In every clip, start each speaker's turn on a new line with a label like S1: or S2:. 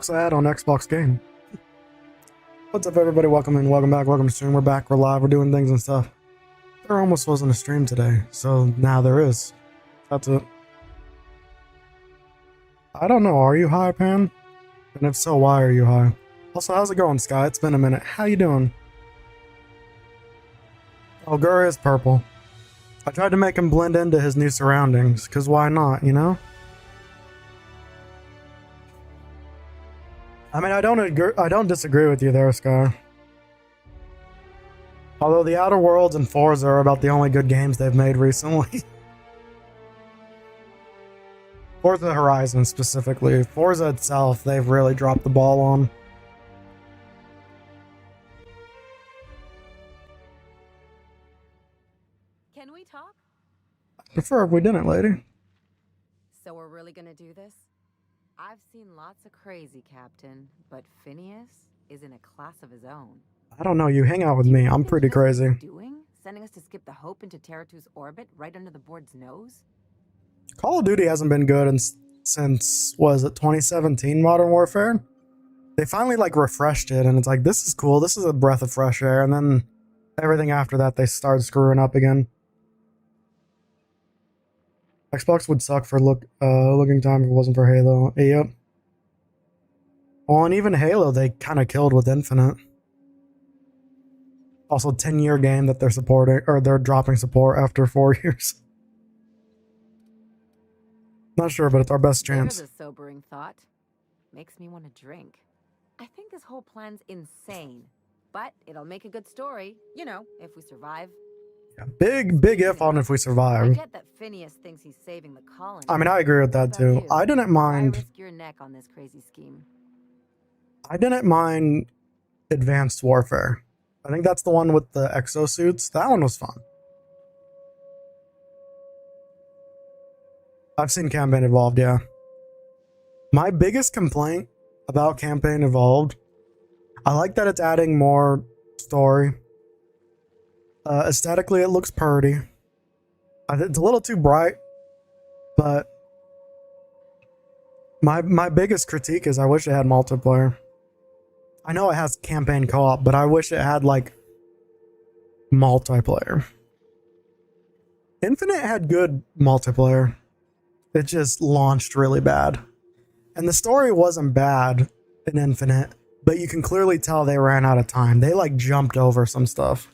S1: Ad on Xbox game. What's up, everybody? Welcome in, welcome back, welcome to stream. We're back, we're live, we're doing things and stuff. There almost wasn't a stream today, so now there is. That's it. I don't know, are you high, Pan? And if so, why are you high? Also, how's it going, Sky? It's been a minute. How you doing? Oh, Gur is purple. I tried to make him blend into his new surroundings, because why not, you know? I mean, I don't disagree with you there, Sky. Although the Outer Worlds and Forza are about the only good games they've made recently. Forza Horizon specifically. Forza itself, they've really dropped the ball on.
S2: Can we talk?
S1: I prefer if we didn't, lady.
S2: So we're really gonna do this? I've seen lots of crazy, Captain, but Phineas is in a class of his own.
S1: I don't know, you hang out with me. I'm pretty crazy.
S2: Doing? Sending us to skip the Hope into Terra 2's orbit right under the board's nose?
S1: Call of Duty hasn't been good since, was it 2017 Modern Warfare? They finally like refreshed it and it's like, this is cool, this is a breath of fresh air, and then everything after that they started screwing up again. Xbox would suck for looking time if it wasn't for Halo. Yep. Well, and even Halo they kind of killed with Infinite. Also, 10-year game that they're supporting, or they're dropping support after 4 years. Not sure, but it's our best chance.
S2: There's a sobering thought. Makes me want to drink. I think this whole plan's insane, but it'll make a good story. You know, if we survive.
S1: Yeah, big if on if we survive.
S2: I get that Phineas thinks he's saving the colony.
S1: I mean, I agree with that too. I didn't mind.
S2: Why risk your neck on this crazy scheme?
S1: I didn't mind Advanced Warfare. I think that's the one with the exosuits. That one was fun. I've seen Campaign Evolved, yeah. My biggest complaint about Campaign Evolved, I like that it's adding more story. Aesthetically, it looks pretty. It's a little too bright, but my biggest critique is I wish it had multiplayer. I know it has campaign co-op, but I wish it had like multiplayer. Infinite had good multiplayer. It just launched really bad. And the story wasn't bad in Infinite, but you can clearly tell they ran out of time. They like jumped over some stuff.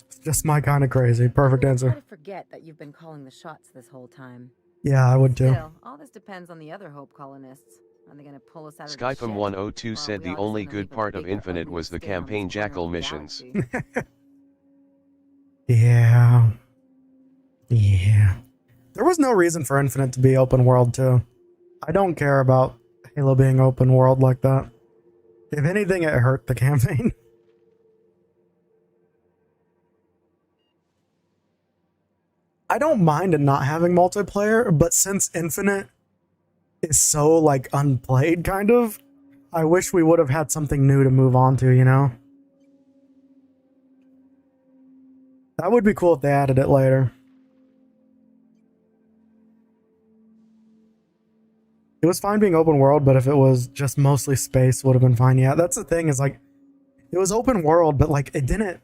S1: It's just my kind of crazy. Perfect answer.
S2: I forget that you've been calling the shots this whole time.
S1: Yeah, I would too.
S2: Still, all this depends on the other Hope colonists. Are they going to pull us out of the shit?
S3: Skyfam102 said the only good part of Infinite was the campaign jackal missions.
S1: Yeah. There was no reason for Infinite to be open world too. I don't care about Halo being open world like that. If anything, it hurt the campaign. I don't mind it not having multiplayer, but since Infinite is so like unplayed kind of, I wish we would have had something new to move on to, you know? That would be cool if they added it later. It was fine being open world, but if it was just mostly space, would have been fine. Yeah, that's the thing, is like, it was open world, but like it didn't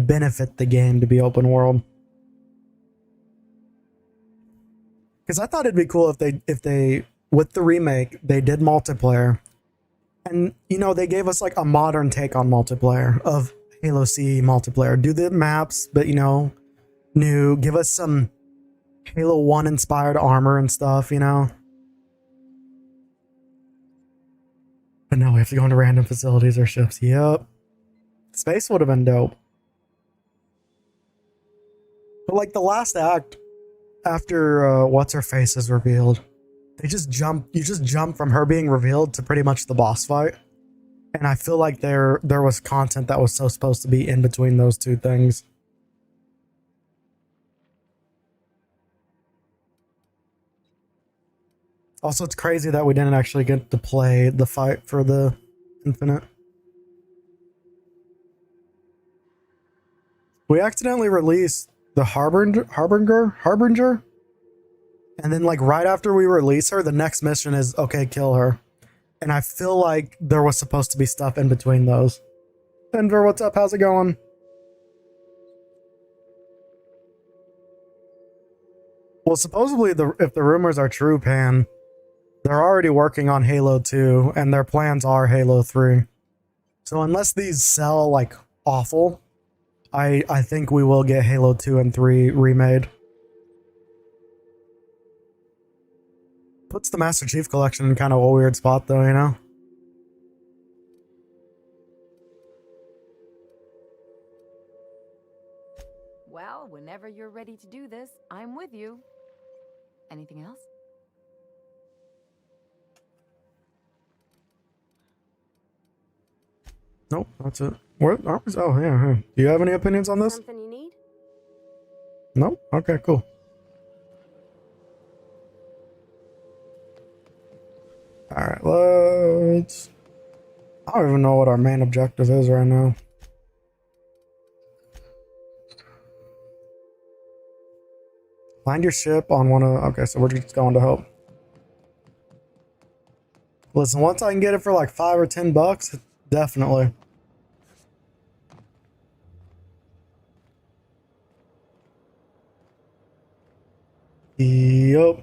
S1: benefit the game to be open world. Because I thought it'd be cool if they with the remake they did multiplayer, and you know they gave us like a modern take on multiplayer of Halo CE multiplayer. Do the maps, but you know, new. Give us some Halo 1 inspired armor and stuff, you know. But no, we have to go into random facilities or ships. Yep, space would have been dope. But like the last act, after what's her face is revealed, you just jump from her being revealed to pretty much the boss fight, and I feel like there was content that was so supposed to be in between those two things. Also, it's crazy that we didn't actually get to play the fight for the Infinite. We accidentally released the Harbinger. And then like right after we release her, the next mission is okay, kill her. And I feel like there was supposed to be stuff in between those. Denver, what's up? How's it going? Well, supposedly, if the rumors are true, Pan, they're already working on Halo 2, and their plans are Halo 3. So unless these sell like awful, I think we will get Halo 2 and 3 remade. Puts the Master Chief Collection in kind of a weird spot, though, you know?
S2: Well, whenever you're ready to do this, I'm with you. Anything else?
S1: Nope, that's it. What? Oh, yeah. Do you have any opinions on this?
S2: Something you need?
S1: Nope. Okay, cool. Alright, let's... I don't even know what our main objective is right now. Find your ship on one of... Okay, so we're just going to help. Listen, once I can get it for like $5 or $10, definitely. Yup.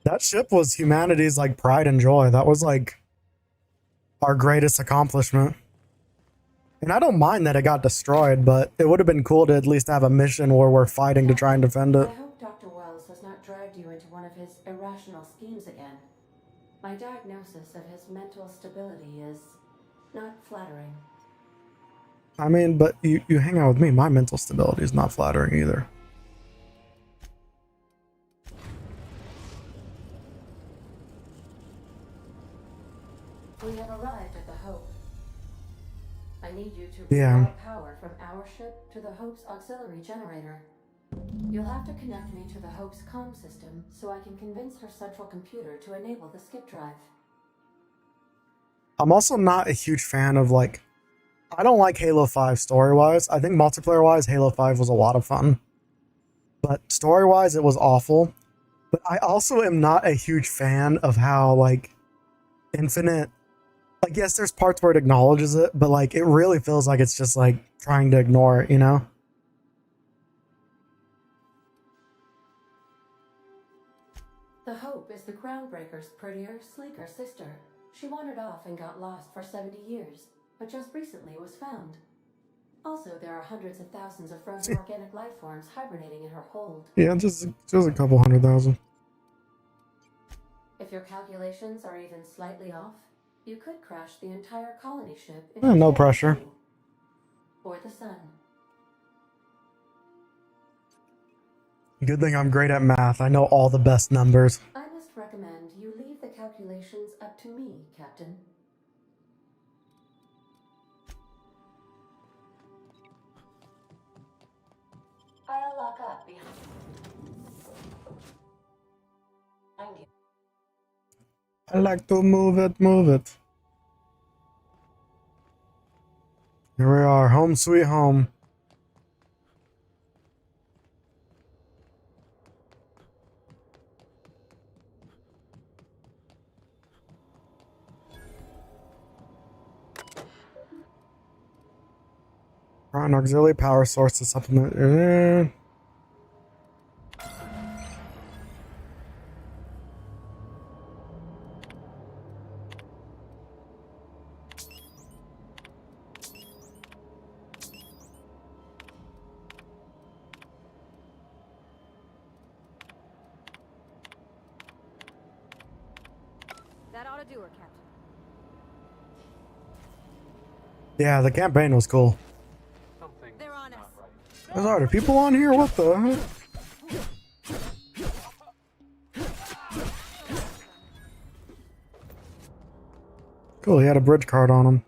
S1: That ship was humanity's like pride and joy. That was like our greatest accomplishment. And I don't mind that it got destroyed, but it would have been cool to at least have a mission where we're fighting to try and defend it.
S4: I hope Dr. Wells has not dragged you into one of his irrational schemes again. My diagnosis of his mental stability is not flattering.
S1: I mean, but you hang out with me, my mental stability is not flattering either.
S4: We have arrived at the Hope. I need you to
S1: Yeah.
S4: route power from our ship to the Hope's auxiliary generator. You'll have to connect me to the Hope's comm system so I can convince her central computer to enable the skip drive.
S1: I'm also not a huge fan of like... I don't like Halo 5 story-wise. I think multiplayer-wise, Halo 5 was a lot of fun. But story-wise, it was awful. But I also am not a huge fan of how, like, Infinite... Like, yes, there's parts where it acknowledges it, but, like, it really feels like it's just, like, trying to ignore it, you know?
S4: The Hope is the Groundbreaker's prettier, sleeker sister. She wandered off and got lost for 70 years, but just recently was found. Also, there are hundreds of thousands of frozen organic life forms hibernating in her hold.
S1: Yeah, just a couple 100,000.
S4: If your calculations are even slightly off, you could crash the entire colony ship
S1: No pressure.
S4: or the sun.
S1: Good thing I'm great at math. I know all the best numbers.
S4: I must recommend you leave the calculations up to me, Captain. I'll lock up behind you.
S1: I like to move it, move it. Here we are, home sweet home. An auxiliary power source to supplement.
S2: That ought to do her, Captain.
S1: Yeah, the campaign was cool.
S2: They're on us.
S1: Are there people on here? What the heck? Cool, he had a bridge card on him.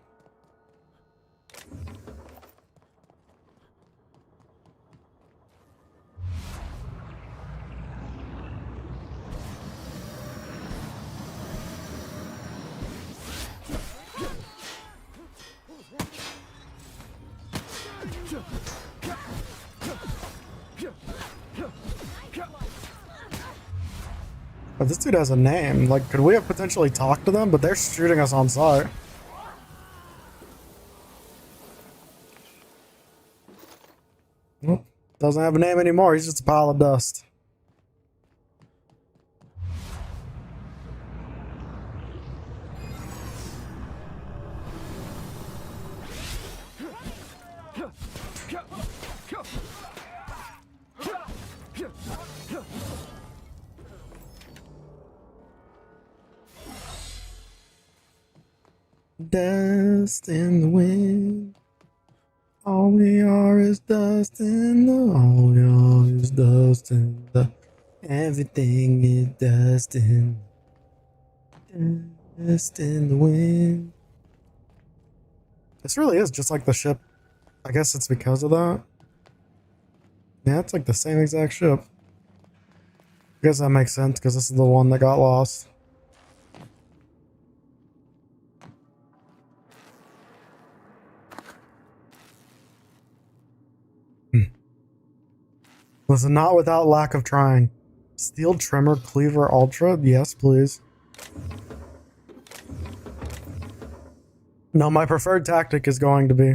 S1: But this dude has a name. Like, could we have potentially talked to them? But they're shooting us on sight. Well, doesn't have a name anymore. He's just a pile of dust. Dust in the wind. All we are is dust in the. All we are is dust in the. Everything is dust in. Dust in the wind. This really is just like the ship. I guess it's because of that. Yeah, it's like the same exact ship. I guess that makes sense because this is the one that got lost. Listen, not without lack of trying. Steel trimmer cleaver ultra? Yes, please. No, my preferred tactic is going to be,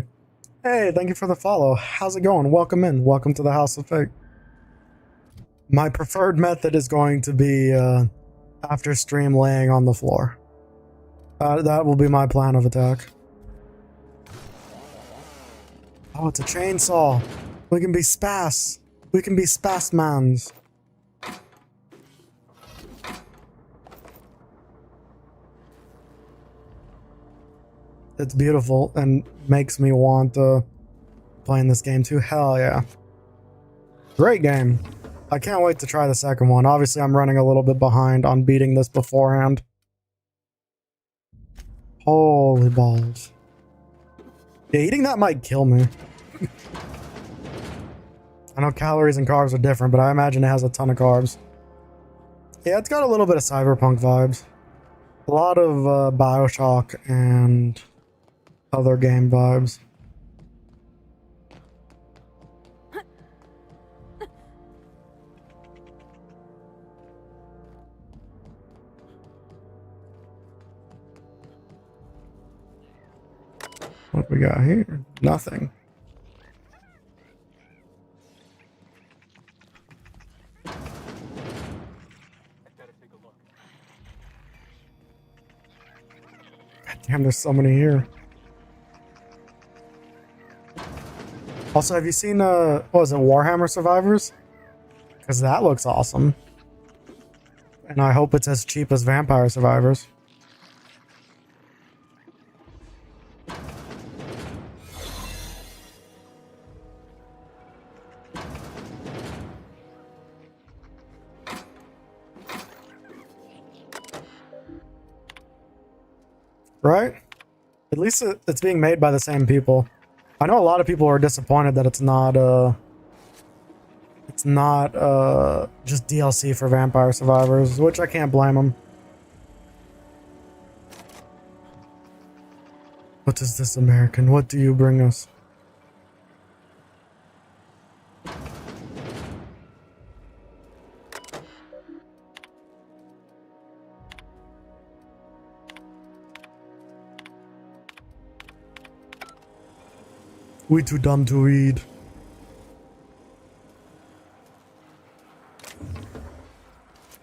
S1: hey, thank you for the follow. How's it going? Welcome in. Welcome to the House of Fate. My preferred method is going to be after stream laying on the floor. That will be my plan of attack. Oh, it's a chainsaw. We can be spas. We can be spasmans. It's beautiful and makes me want to play in this game too. Hell yeah. Great game. I can't wait to try the second one. Obviously, I'm running a little bit behind on beating this beforehand. Holy balls. Yeah, eating that might kill me. I know calories and carbs are different, but I imagine it has a ton of carbs. Yeah, it's got a little bit of cyberpunk vibes. A lot of Bioshock and other game vibes. What we got here? Nothing. Damn, there's so many here. Also, have you seen, what was it, Warhammer Survivors? Because that looks awesome. And I hope it's as cheap as Vampire Survivors. Right? At least it's being made by the same people. I know a lot of people are disappointed that it's not just DLC for Vampire Survivors, which I can't blame them. What is this, American? What do you bring us? We too dumb to read.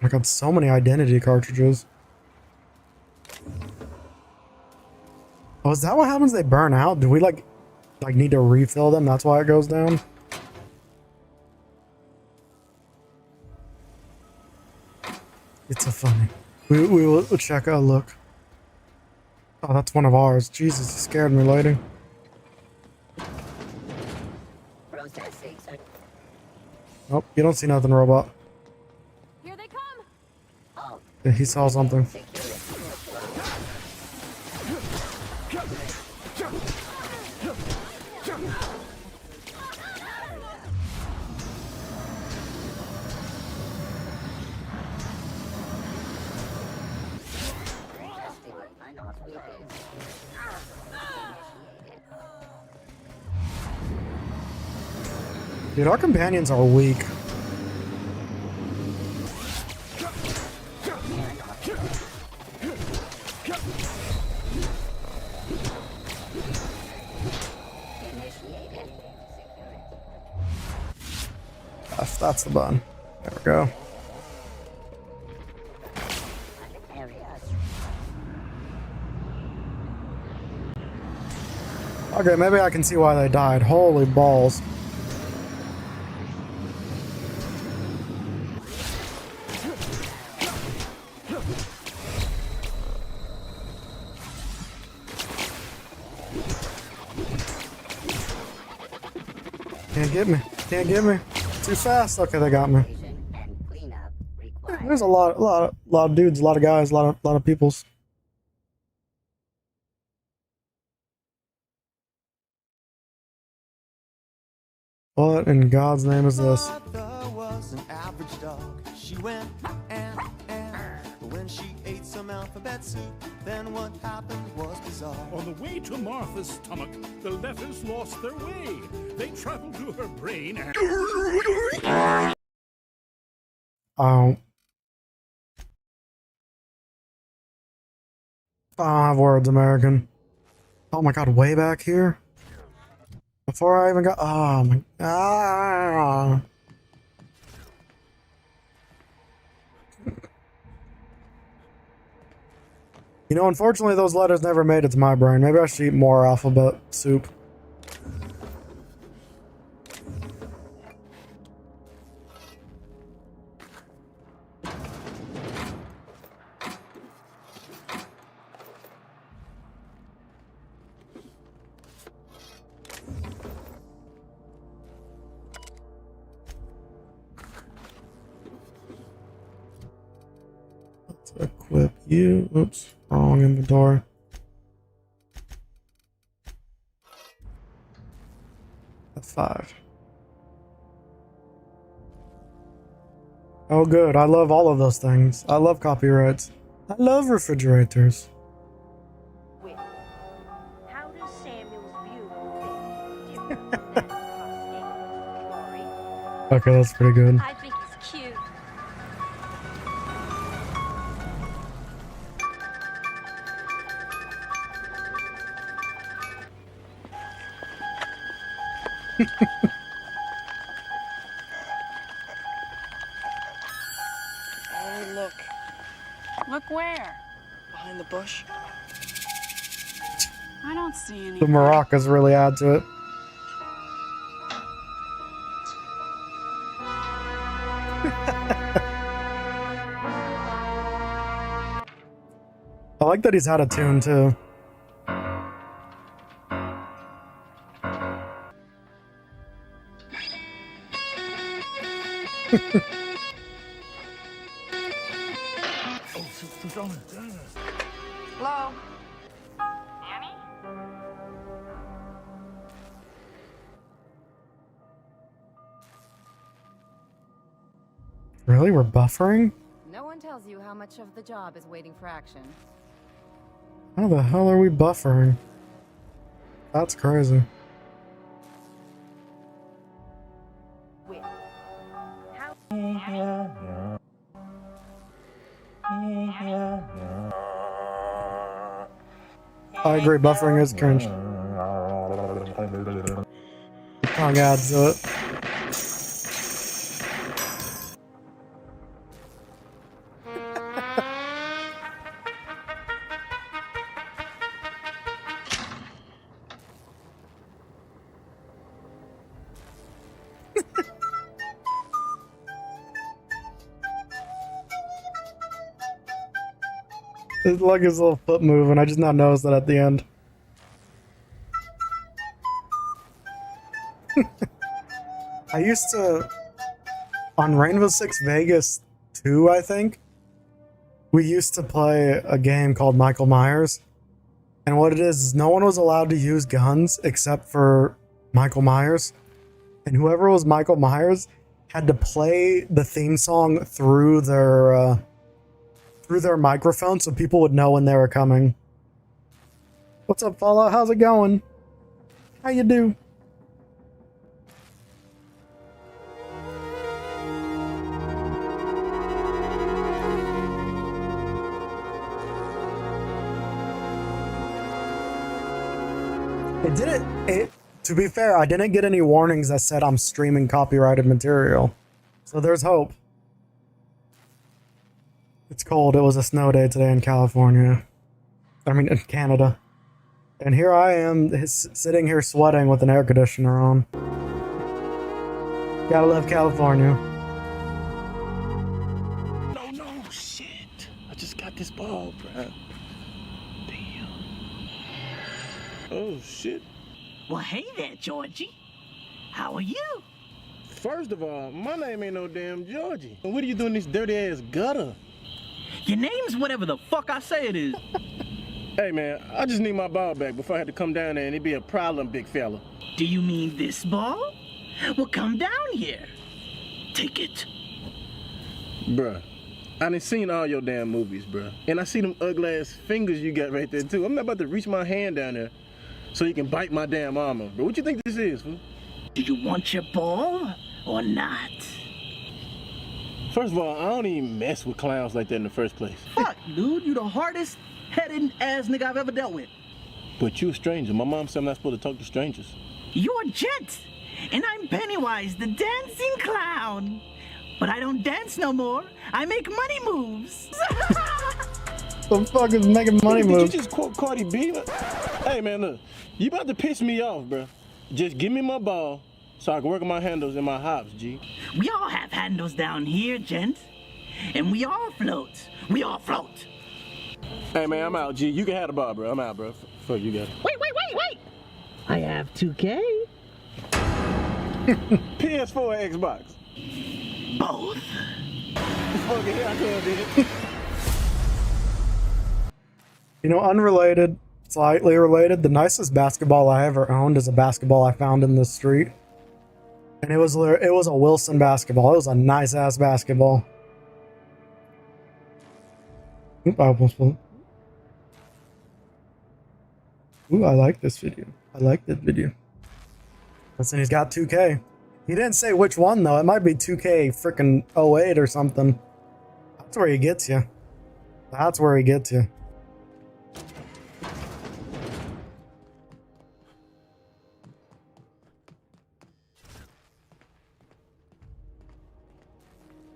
S1: I got so many identity cartridges. Oh, is that what happens? They burn out? Do we like need to refill them? That's why it goes down? It's so funny. We will check out. Look. Oh, that's one of ours. Jesus, you scared me, lady. Nope, you don't see nothing, robot.
S2: Here they come.
S1: Yeah, he saw something. Dude, our companions are weak. F, that's the button. There we go. Okay, maybe I can see why they died. Holy balls. Can't get me. Can't get me. Too fast. Okay, they got me. There's a lot of dudes, a lot of guys, a lot of peoples. What in God's name is this?
S5: Mother was an average dog. She went but when she ate some alphabet soup, then what happened was bizarre.
S6: On the way to Martha's stomach, the letters lost their way. They traveled to her brain and...
S1: Oh. I don't have words, American. Oh my God, way back here? Before I even got... Oh my... Ah. You know, unfortunately, those letters never made it to my brain. Maybe I should eat more alphabet soup. Let's equip you. Oops. Wrong inventory. F5. Oh good, I love all of those things. I love copyrights. I love refrigerators.
S7: Wait, how does Samuel's view of things differ than Costa's glory?
S1: Okay, that's pretty good.
S7: I think he's cute.
S8: Oh, look.
S9: Look where?
S8: Behind the bush.
S9: I don't see any.
S1: The maracas really add to it. I like that he's had a tune too.
S9: Hello?
S1: Really? We're buffering?
S2: No one tells you how much of the job is waiting for action.
S1: How the hell are we buffering? That's crazy.
S7: Wait, how...
S1: I agree, buffering is cringe. Tongue adds to it. It's like his little foot moving. I just now noticed that at the end. I used to, on Rainbow Six Vegas 2, I think, we used to play a game called Michael Myers. And what it is no one was allowed to use guns except for Michael Myers. And whoever was Michael Myers had to play the theme song through their microphone so people would know when they were coming. What's up, Fallout? How's it going? How you do? To be fair, I didn't get any warnings that said I'm streaming copyrighted material. So there's hope. It's cold. It was a snow day today in California. I mean, in Canada. And here I am sitting here sweating with an air conditioner on. Gotta love California.
S10: No, shit. I just got this ball, bruh. Damn. Oh, shit.
S11: Well, hey there, Georgie. How are you?
S10: First of all, my name ain't no damn Georgie. And what are you doing in this dirty-ass gutter?
S11: Your name's whatever the fuck I say it is.
S10: Hey, man, I just need my ball back before I had to come down there and it'd be a problem, big fella.
S11: Do you mean this ball? Well, come down here. Take it.
S10: Bruh, I done seen all your damn movies, bruh. And I see them ugly-ass fingers you got right there, too. I'm not about to reach my hand down there so you can bite my damn arm off, bro. What you think this is, fool?
S11: Do you want your ball or not?
S10: First of all, I don't even mess with clowns like that in the first place.
S11: Fuck, dude, you the hardest-headed ass nigga I've ever dealt with.
S10: But you a stranger. My mom said I'm not supposed to talk to strangers.
S11: You're Jet, and I'm Pennywise, the dancing clown. But I don't dance no more. I make money moves.
S1: The fuck is making money
S10: Did
S1: moves?
S10: you just quote Cardi B? Hey, man, look. You about to piss me off, bro. Just give me my ball so I can work on my handles and my hops, G.
S11: We all have handles down here, gent. And we all float. We all float.
S10: Hey, man, I'm out, G. You can have the ball, bro. I'm out, bro. Fuck, you got it.
S11: Wait. I have 2K.
S10: PS4 or Xbox?
S11: Both.
S10: Fuck it, here I come, dude.
S1: You know, unrelated, slightly related, the nicest basketball I ever owned is a basketball I found in the street. And it was a Wilson basketball. It was a nice ass basketball. Oop, I almost went. Ooh, I like this video. I like that video. Listen, he's got 2K. He didn't say which one though. It might be 2K freaking 08 or something. That's where he gets you. That's where he gets you.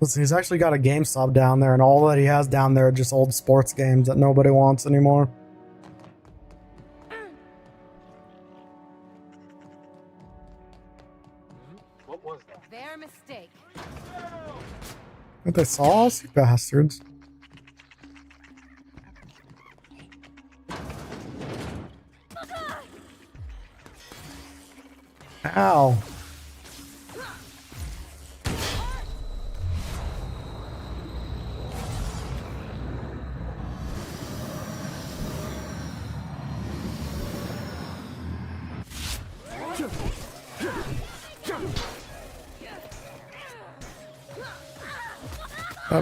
S1: Listen, he's actually got a GameStop down there, and all that he has down there are just old sports games that nobody wants anymore.
S2: What was that? Their mistake.
S1: Aren't they sauce, you bastards? Ow.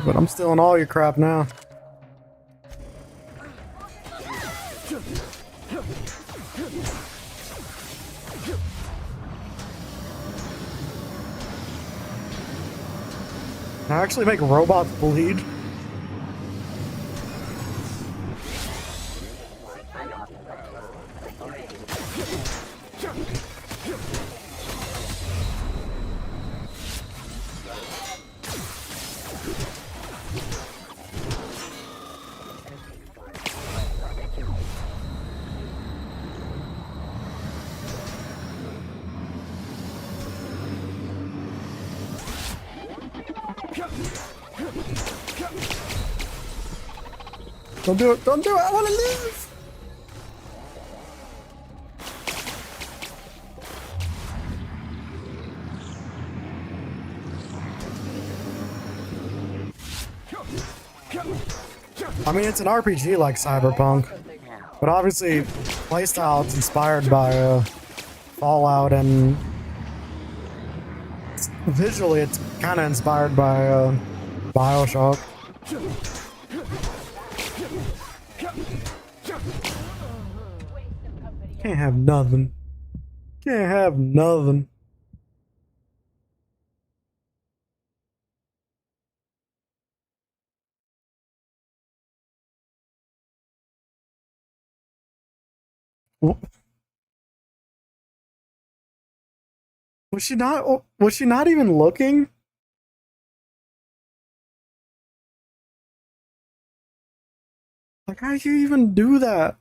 S1: But I'm stealing all your crap now. Can I actually make robots bleed? Don't do it! Don't do it! I want to live! I mean, it's an RPG like Cyberpunk, but obviously playstyle is inspired by Fallout, and visually it's kind of inspired by Bioshock. Can't have nothing. Can't have nothing. Was she not even looking? Like, how do you even do that?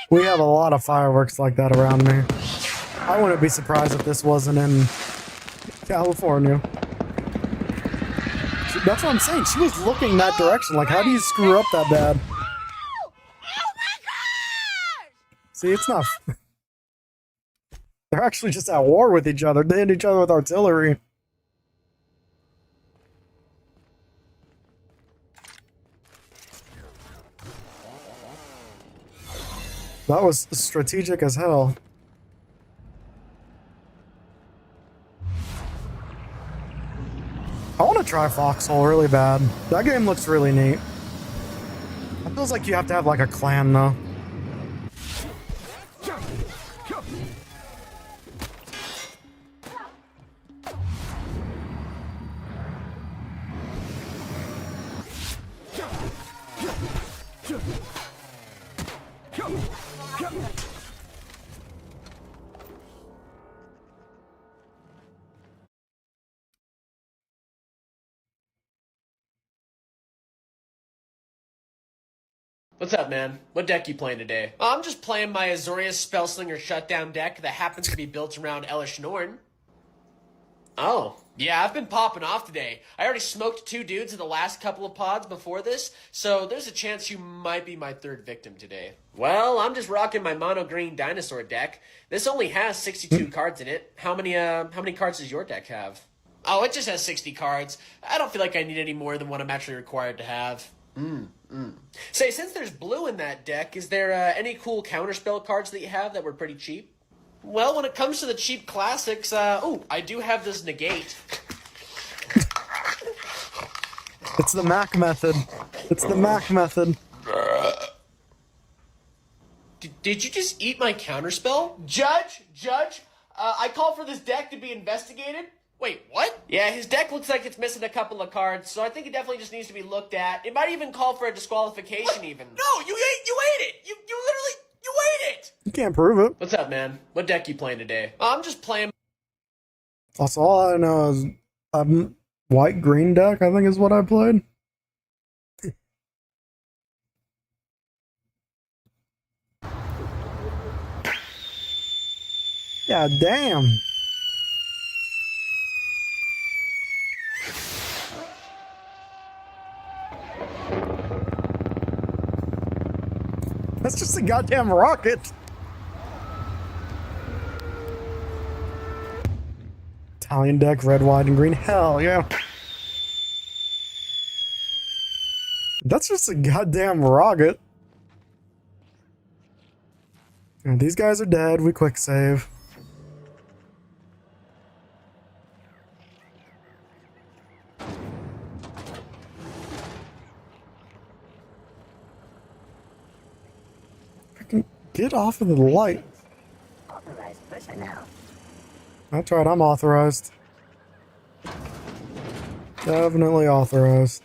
S1: We have a lot of fireworks like that around me. I wouldn't be surprised if this wasn't in California. That's what I'm saying. She was looking that direction. Like, how do you screw up that bad? See, it's not. They're actually just at war with each other. They hit each other with artillery. That was strategic as hell. I want to try Foxhole really bad. That game looks really neat. It feels like you have to have like a clan though.
S12: What's up, man? What deck you playing today? I'm just playing my Azorius Spellslinger Shutdown deck that happens to be built around Elish Norn. Oh, yeah, I've been popping off today. I already smoked 2 dudes in the last couple of pods before this, so there's a chance you might be my 3rd victim today. Well, I'm just rocking my mono green dinosaur deck. This only has 62 cards in it. How many cards does your deck have? Oh, it just has 60 cards. I don't feel like I need any more than what I'm actually required to have. Say, since there's blue in that deck, is there any cool counterspell cards that you have that were pretty cheap? Well, when it comes to the cheap classics, I do have this negate.
S1: It's the Mac method. It's the Mac method.
S12: Did you just eat my counterspell? Judge, I call for this deck to be investigated. Wait, what? Yeah, his deck looks like it's missing a couple of cards, so I think it definitely just needs to be looked at. It might even call for a disqualification even. No, you ate it! You ate it!
S1: You can't prove it.
S12: What's up, man? What deck you playing today? I'm just playing...
S1: That's all I know is white-green deck, I think is what I played. Yeah, damn. That's just a goddamn rocket. Italian deck, red, white, and green. Hell yeah. That's just a goddamn rocket. And these guys are dead. We quick save. Get off of the light.
S13: Authorized personnel.
S1: That's right, I'm authorized. Definitely authorized.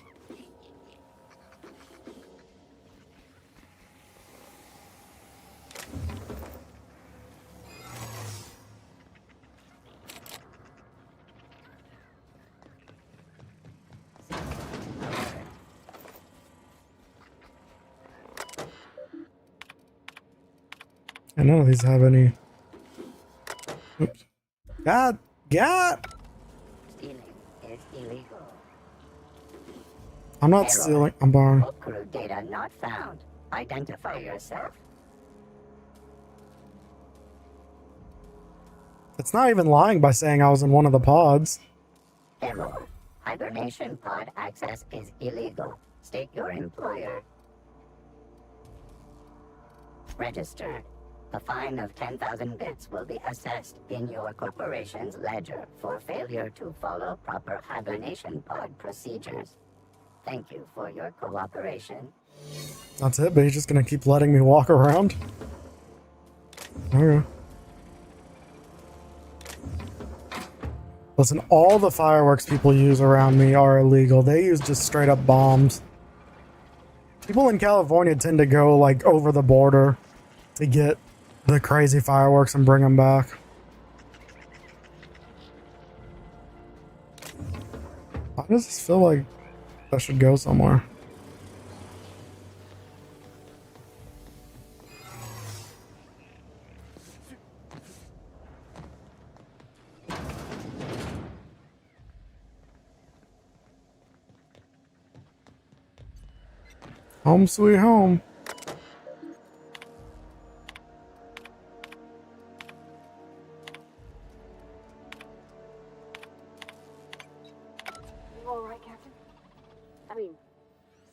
S1: And none of these have any. Oops. God!
S13: Stealing is illegal.
S1: I'm not stealing, I'm borrowing.
S13: Crew data not found. Identify yourself.
S1: It's not even lying by saying I was in one of the pods.
S13: Error. Hibernation pod access is illegal. State your employer. Registered. A fine of 10,000 bits will be assessed in your corporation's ledger for failure to follow proper hibernation pod procedures. Thank you for your cooperation.
S1: That's it, but he's just gonna keep letting me walk around. Okay. Listen, all the fireworks people use around me are illegal. They use just straight up bombs. People in California tend to go like over the border to get the crazy fireworks and bring them back. Why does this feel like that should go somewhere? Home sweet home.
S7: You all right, Captain? I mean,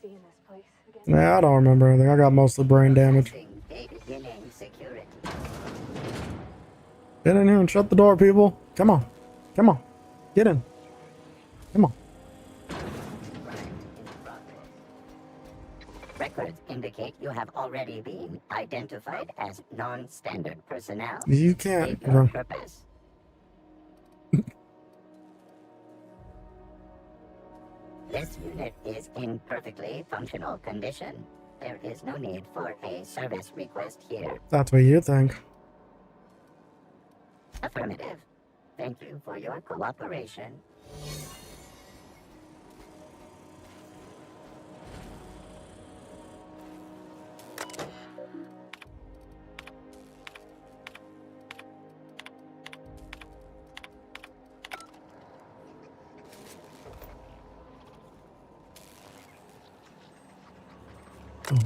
S7: seeing this place again?
S1: Yeah, I don't remember anything. I got mostly brain damage. Get in here and shut the door, people. Come on. Come on. Get in. Come on.
S13: Records indicate you have already been identified as non-standard personnel.
S1: You can't.
S13: State your purpose. This unit is in perfectly functional condition. There is no need for a service request here.
S1: That's what you think.
S13: Affirmative. Thank you for your cooperation.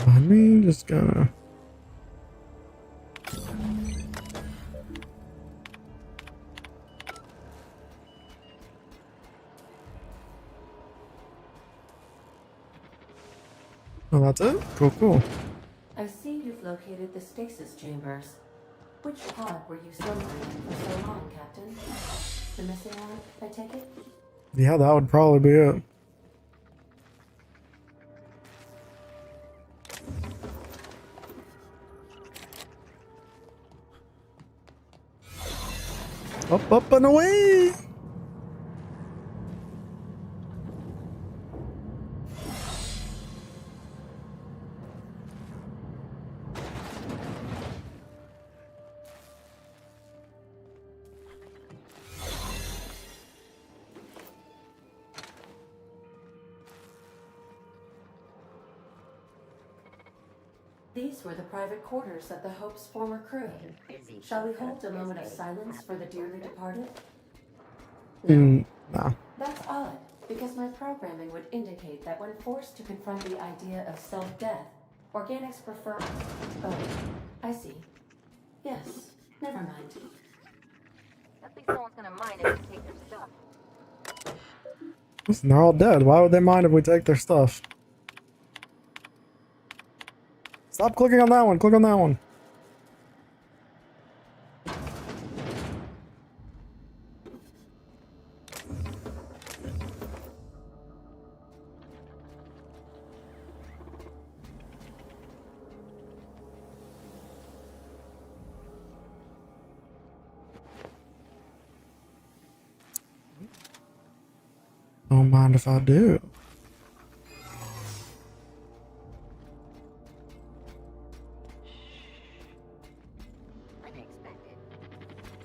S1: I mean, just gonna. Oh, that's it? Cool, cool.
S4: I see you've located the stasis chambers. Which pod were you slumbering in for so long, Captain? The missing one, I take it?
S1: Yeah, that would probably be it. Up, up, and away!
S4: These were the private quarters of the Hope's former crew. Shall we hold a moment of silence for the dearly departed?
S1: No.
S4: That's odd, because my programming would indicate that when forced to confront the idea of self-death, organics prefer... Oh, I see. Yes, never mind.
S2: At least no one's gonna mind if we take their stuff.
S1: Listen, they're all dead. Why would they mind if we take their stuff? Stop clicking on that one. Click on that one. Don't mind if I do.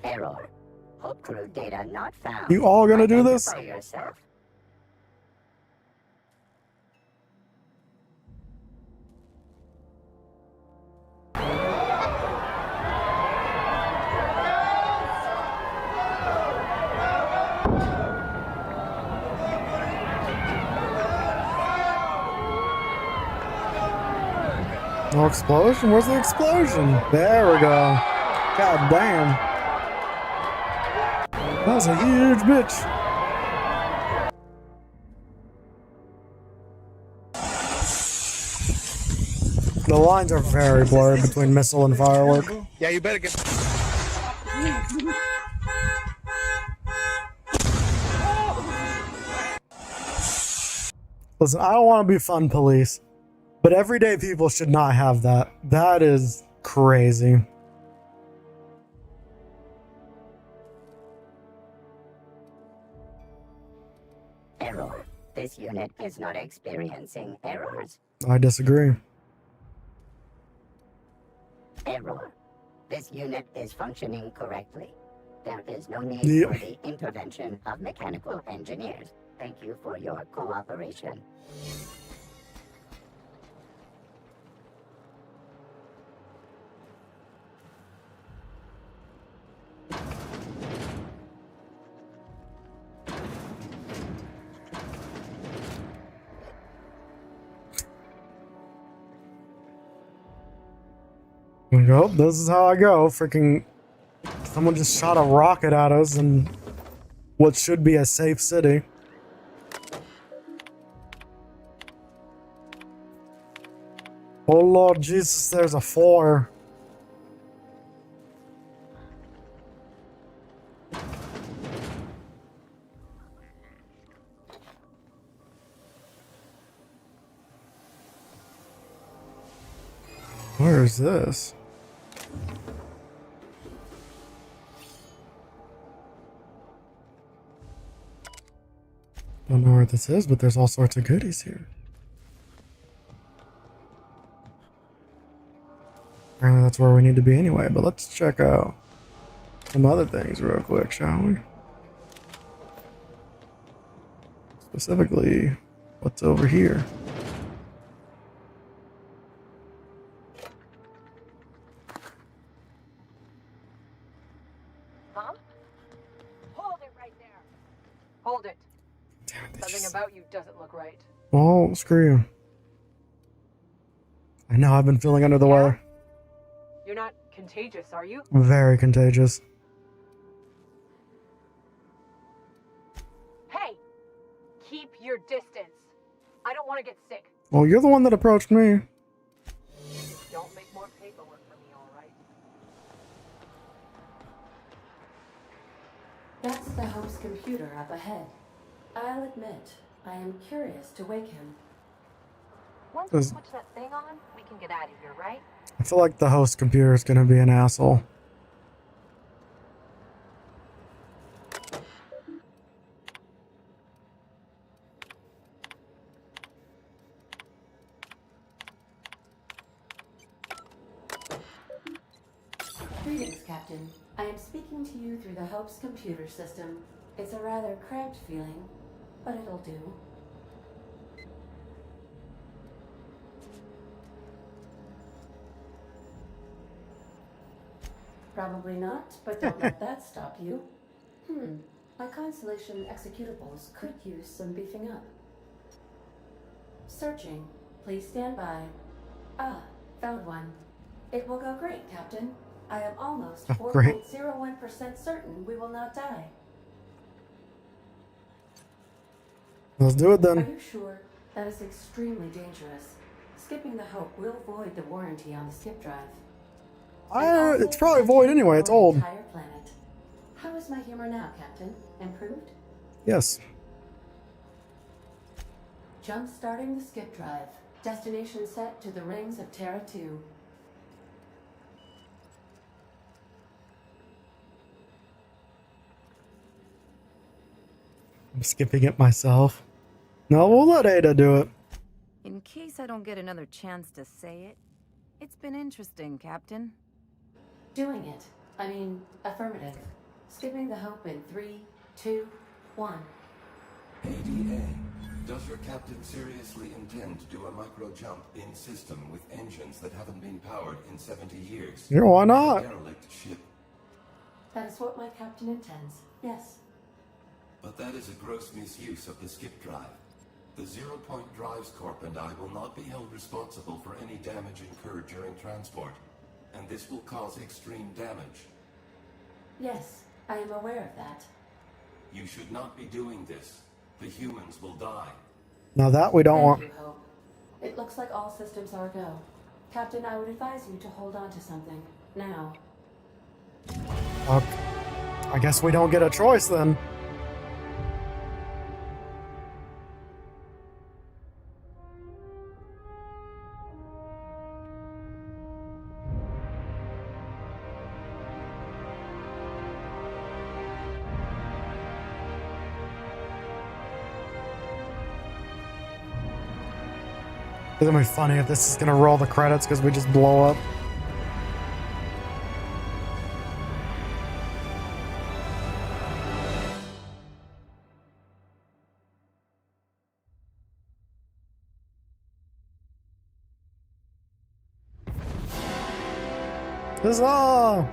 S13: Error. Hope crew data not found.
S1: You all gonna do this?
S13: Identify yourself.
S1: No explosion? Where's the explosion? There we go. God damn. That was a huge bitch. The lines are very blurred between missile and firework.
S14: Yeah, you better get...
S1: Listen, I don't want to be fun police, but everyday people should not have that. That is crazy.
S13: This unit is not experiencing errors.
S1: I disagree.
S13: Error. This unit is functioning correctly. There is no need
S1: Yep.
S13: for the intervention of mechanical engineers. Thank you for your cooperation.
S1: Well, this is how I go. Freaking someone just shot a rocket at us in what should be a safe city. Oh Lord Jesus, there's a 4. Where is this? Don't know where this is, but there's all sorts of goodies here. Apparently that's where we need to be anyway, but let's check out some other things real quick, shall we? Specifically, what's over here?
S14: Huh? Hold it right there. Hold it.
S1: Damn it,
S14: Something about you doesn't look right.
S1: Oh, screw you. I know I've been feeling under the weather.
S14: You're not contagious, are you?
S1: Very contagious.
S14: Hey! Keep your distance. I don't want to get sick.
S1: Well, you're the one that approached me.
S14: Don't make more paperwork for me, all right?
S4: That's the host's computer up ahead. I'll admit, I am curious to wake him.
S2: Once we switch that thing on, we can get out of here, right?
S1: I feel like the host computer is going to be an asshole.
S4: Greetings, Captain. I am speaking to you through the Hope's computer system. It's a rather cramped feeling, but it'll do. Probably not, but don't let that stop you. My Constellation executables could use some beefing up. Searching. Please stand by. Ah, found one. It will go great, Captain. I am almost 4.01% certain we will not die.
S1: Let's do it then.
S4: Are you sure? That is extremely dangerous. Skipping the Hope will void the warranty on the skip drive.
S1: It's probably void anyway. It's old.
S4: Entire planet. How is my humor now, Captain? Improved?
S1: Yes.
S4: Jump starting the skip drive. Destination set to the rings of Terra 2.
S1: I'm skipping it myself. No, we'll let Ada do it.
S2: In case I don't get another chance to say it, it's been interesting, Captain.
S4: Doing it. I mean, affirmative. Skipping the Hope in 3, 2, 1.
S15: ADA, does your captain seriously intend to do a micro jump in system with engines that haven't been powered in 70 years?
S1: Yeah, why not?
S15: A derelict ship.
S4: That is what my captain intends. Yes.
S15: But that is a gross misuse of the skip drive. The Zero Point Drives Corp and I will not be held responsible for any damage incurred during transport, and this will cause extreme damage.
S4: Yes, I am aware of that.
S15: You should not be doing this. The humans will die.
S1: Now that we don't want.
S4: Thank you, Hope. It looks like all systems are go. Captain, I would advise you to hold on to something. Now.
S1: I guess we don't get a choice then. It's gonna be funny if this is gonna roll the credits because we just blow up. Huzzah!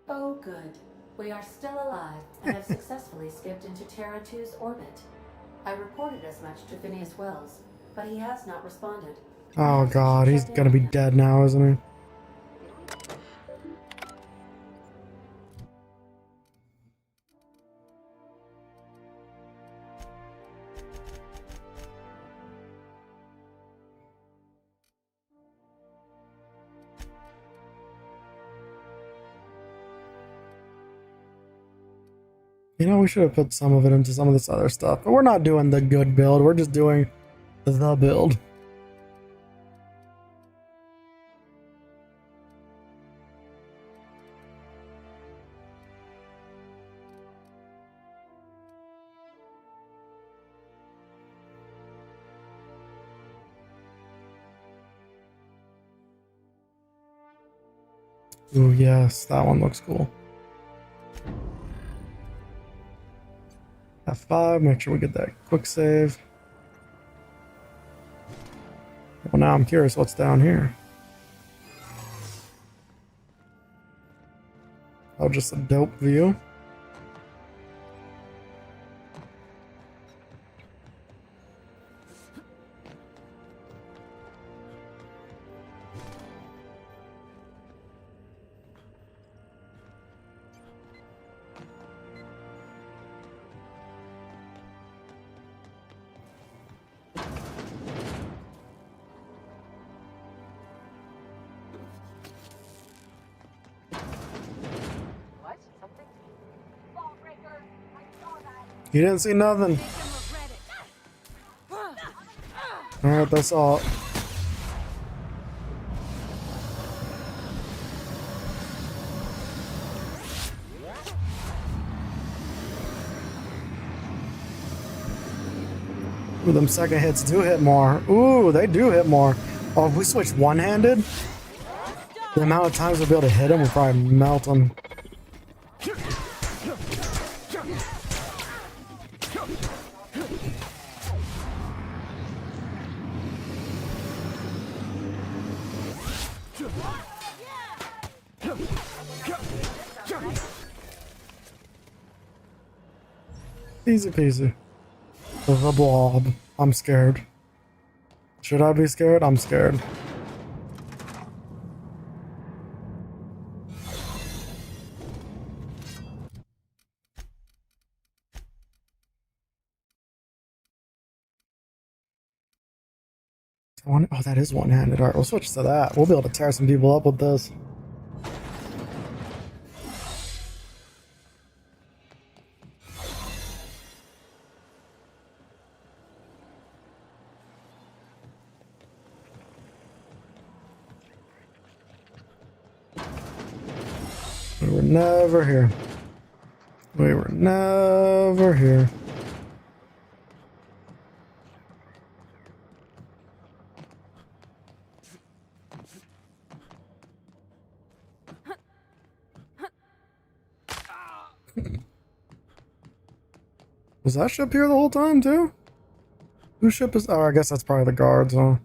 S4: Oh, good. We are still alive and have successfully skipped into Terra 2's orbit. I reported as much to Phineas Wells, but he has not responded.
S1: Oh god, he's gonna be dead now, isn't he? You know, we should have put some of it into some of this other stuff, but we're not doing the good build, we're just doing the build. Ooh, yes, that one looks cool. F5, make sure we get that quick save. Well, now I'm curious what's down here. Oh, just a dope view. You didn't see nothing. Alright, that's all. Ooh, them second hits do hit more. Ooh, they do hit more. Oh, if we switch one-handed, the amount of times we'll be able to hit him will probably melt him. Easy peasy. The blob. I'm scared. Should I be scared? I'm scared. Oh, that is one-handed. Alright, we'll switch to that. We'll be able to tear some people up with this. We were never here. We were never here. Was that ship here the whole time too? Whose ship is? Oh, I guess that's probably the guards, huh?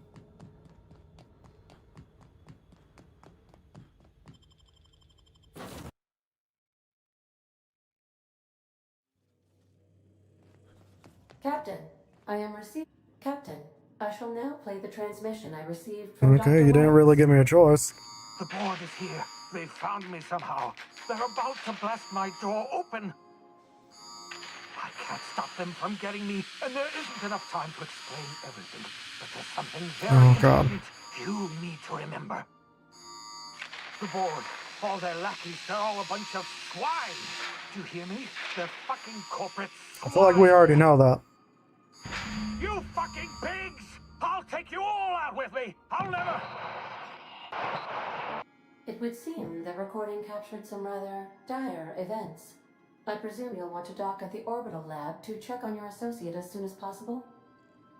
S4: Captain, I am receiving. Captain, I shall now play the transmission I received from
S1: Okay, you didn't really give me a choice.
S16: The board is here. They found me somehow. They're about to blast my door open. I can't stop them from getting me, and there isn't enough time to explain everything. But there's something very important you need to remember. The board, all their lackeys, they're all a bunch of swine. Do you hear me? They're fucking corporate swine.
S1: I feel like we already know that.
S16: You fucking pigs! I'll take you all out with me! I'll never...
S4: It would seem the recording captured some rather dire events. I presume you'll want to dock at the orbital lab to check on your associate as soon as possible?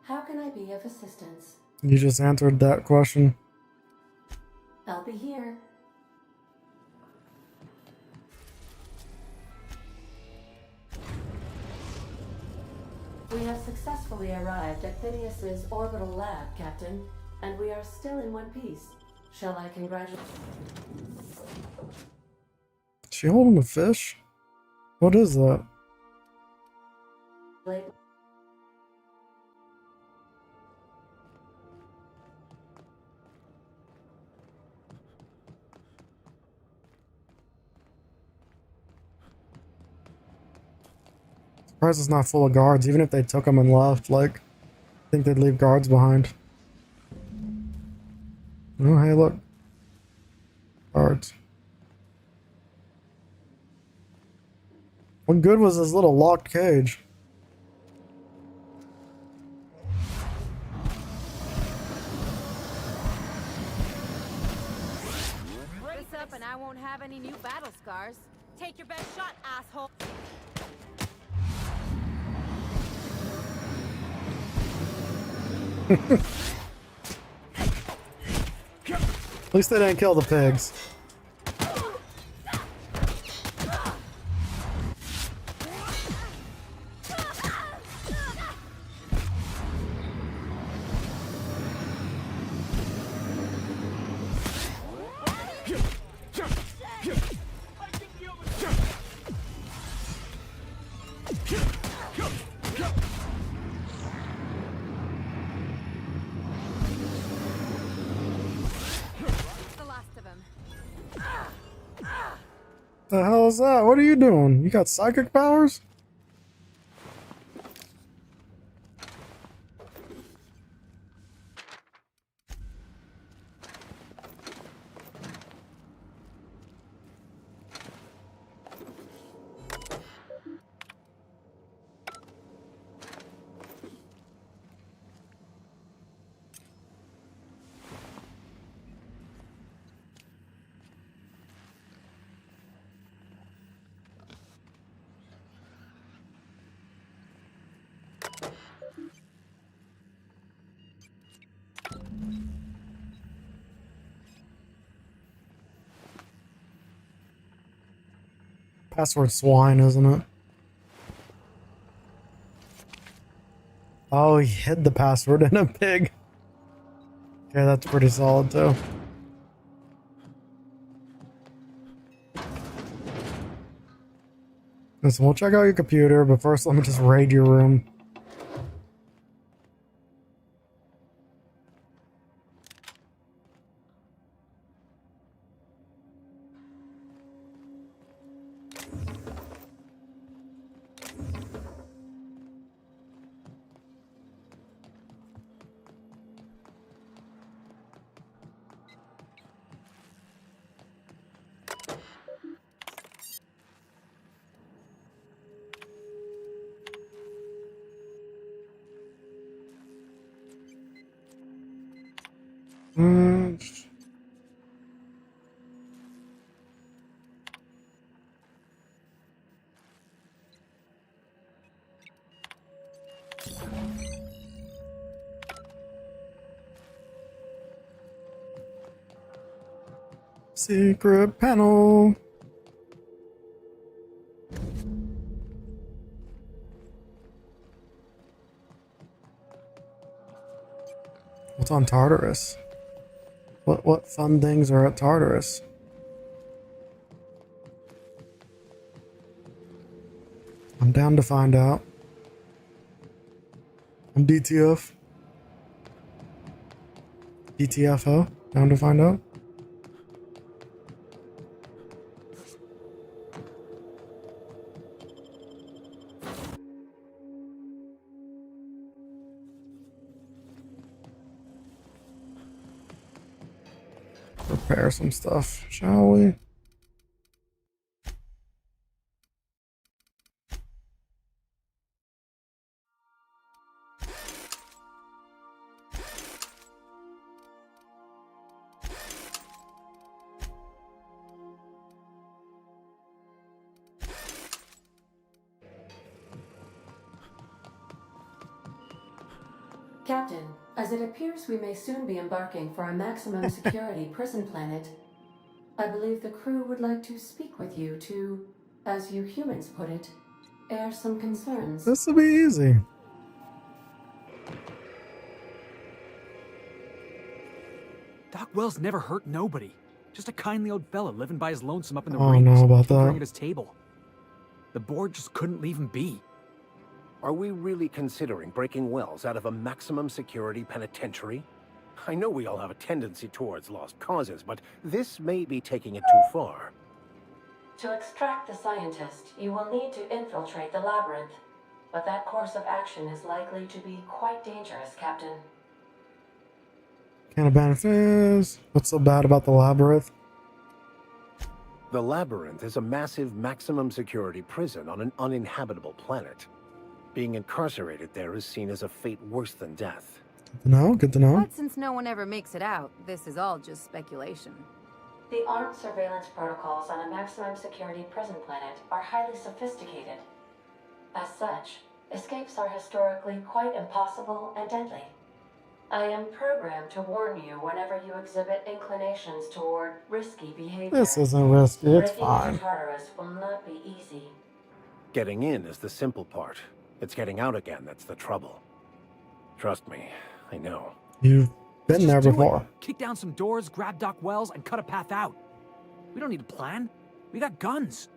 S4: How can I be of assistance?
S1: You just answered that question.
S4: I'll be here. We have successfully arrived at Phineas's orbital lab, Captain, and we are still in one piece. Shall I congratulate?
S1: Is she holding a fish? What is that? Surprised it's not full of guards. Even if they took them and left, like, I think they'd leave guards behind. Oh, hey, look. Guards. What good was this little locked cage?
S2: Brace up and I won't have any new battle scars. Take your best shot, asshole.
S1: At least they didn't kill the pigs. The hell is that? What are you doing? You got psychic powers? Password swine, isn't it? Oh, he hid the password in a pig. Okay, that's pretty solid too. Listen, we'll check out your computer, but first let me just raid your room. Secret panel. What's on Tartarus? What fun things are at Tartarus? I'm down to find out. I'm DTF. DTFO. Down to find out. Repair some stuff, shall we?
S4: Captain, as it appears we may soon be embarking for a maximum security prison planet, I believe the crew would like to speak with you to, as you humans put it, air some concerns.
S1: This will be easy.
S17: Doc Wells never hurt nobody. Just a kindly old fella living by his lonesome up in the
S1: Oh,
S17: rings,
S1: no about
S17: tinkering
S1: that.
S17: at his table. The board just couldn't leave him be.
S18: Are we really considering breaking Wells out of a maximum security penitentiary? I know we all have a tendency towards lost causes, but this may be taking it too far.
S4: To extract the scientist, you will need to infiltrate the labyrinth. But that course of action is likely to be quite dangerous, Captain.
S1: Can of benefits. What's so bad about the labyrinth?
S18: The labyrinth is a massive maximum security prison on an uninhabitable planet. Being incarcerated there is seen as a fate worse than death.
S1: Good to know, good to know.
S2: But since no one ever makes it out, this is all just speculation.
S4: The armed surveillance protocols on a maximum security prison planet are highly sophisticated. As such, escapes are historically quite impossible and deadly. I am programmed to warn you whenever you exhibit inclinations toward risky behavior.
S1: This isn't risky, it's
S4: Breaking
S1: fine.
S4: into Tartarus will not be easy.
S18: Getting in is the simple part. It's getting out again that's the trouble. Trust me, I know.
S1: You've been there
S17: Do it.
S1: before.
S17: Kick down some doors, grab Doc Wells, and cut a path out. We don't need a plan. We got guns.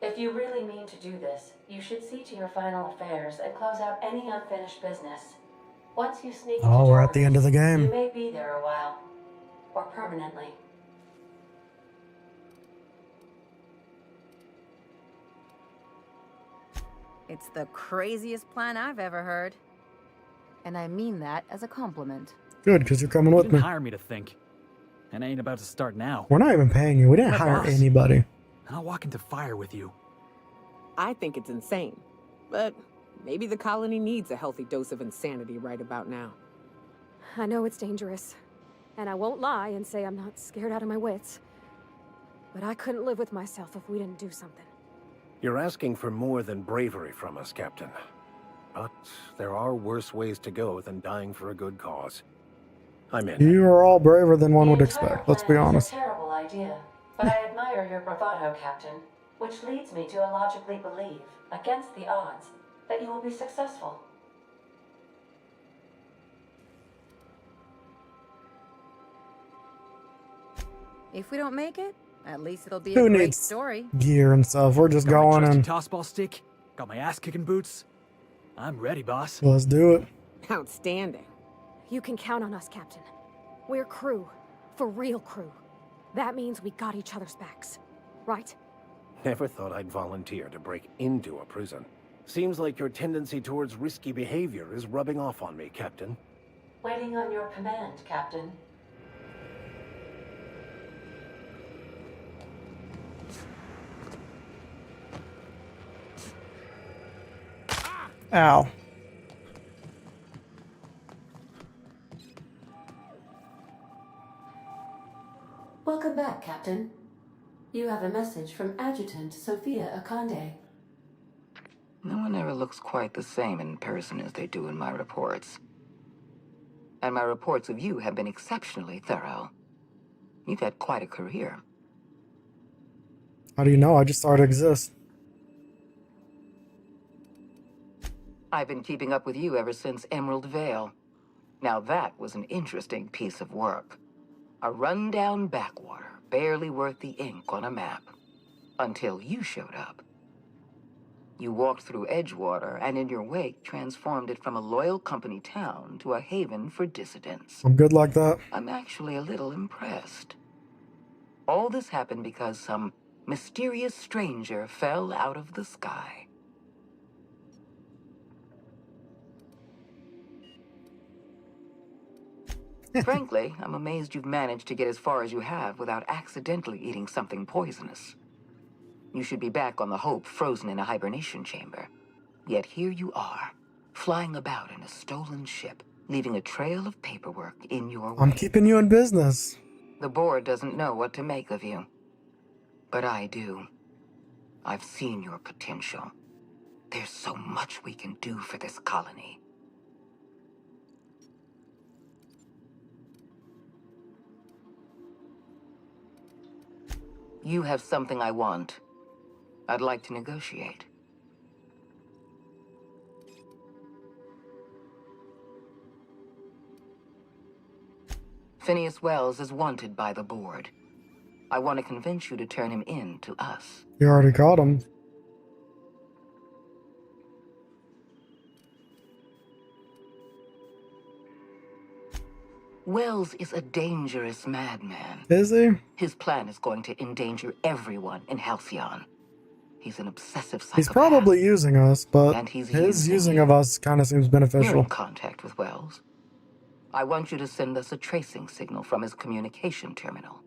S4: If you really mean to do this, you should see to your final affairs and close out any unfinished business. Once you sneak
S1: Oh,
S4: into
S1: we're at the end of the
S4: Tartarus,
S1: game.
S4: you may be there a while. Or permanently.
S2: It's the craziest plan I've ever heard. And I mean that as a compliment.
S1: Good, because you're coming
S17: You
S1: with
S17: didn't
S1: me.
S17: hire me to think. And I ain't about to start now.
S1: We're not even paying you. We didn't
S17: My
S1: hire
S17: boss.
S1: anybody.
S17: And I'll walk into fire with you.
S19: I think it's insane. But maybe the colony needs a healthy dose of insanity right about now.
S7: I know it's dangerous. And I won't lie and say I'm not scared out of my wits. But I couldn't live with myself if we didn't do something.
S18: You're asking for more than bravery from us, Captain. But there are worse ways to go than dying for a good cause. I'm in.
S1: You are all braver than one would expect, let's be honest.
S4: It's a terrible idea, but I admire your bravado, Captain, which leads me to illogically believe, against the odds, that you will be successful.
S2: If we don't make it, at least it'll be
S1: Who
S2: a great
S1: needs
S2: story.
S1: gear and stuff? We're just
S17: Got my
S1: going
S17: trusty
S1: and
S17: tossball stick. Got my ass-kicking boots. I'm ready, boss.
S1: let's do it.
S19: Outstanding.
S7: You can count on us, Captain. We're crew. For real crew. That means we got each other's backs. Right?
S18: Never thought I'd volunteer to break into a prison. Seems like your tendency towards risky behavior is rubbing off on me, Captain.
S4: Waiting on your command, Captain.
S1: Ow.
S4: Welcome back, Captain. You have a message from Adjutant Sophia Akande.
S20: No one ever looks quite the same in person as they do in my reports. And my reports of you have been exceptionally thorough. You've had quite a career.
S1: How do you know? I just started to exist.
S20: I've been keeping up with you ever since Emerald Vale. Now that was an interesting piece of work. A rundown backwater, barely worth the ink on a map. Until you showed up. You walked through Edgewater and in your wake transformed it from a loyal company town to a haven for dissidents.
S1: I'm good like that.
S20: I'm actually a little impressed. All this happened because some mysterious stranger fell out of the sky. Frankly, I'm amazed you've managed to get as far as you have without accidentally eating something poisonous. You should be back on the Hope, frozen in a hibernation chamber. Yet here you are, flying about in a stolen ship, leaving a trail of paperwork in your way.
S1: I'm keeping you in business.
S20: The board doesn't know what to make of you. But I do. I've seen your potential. There's so much we can do for this colony. You have something I want. I'd like to negotiate. Phineas Wells is wanted by the board. I want to convince you to turn him in to us.
S1: You already caught him.
S20: Wells is a dangerous madman.
S1: Is he?
S20: His plan is going to endanger everyone in Halcyon. He's an obsessive psychopath.
S1: He's probably using us, but
S20: And he's
S1: his
S20: using
S1: using
S20: you.
S1: of us kind of seems
S20: You're
S1: beneficial.
S20: in contact with Wells. I want you to send us a tracing signal from his communication terminal.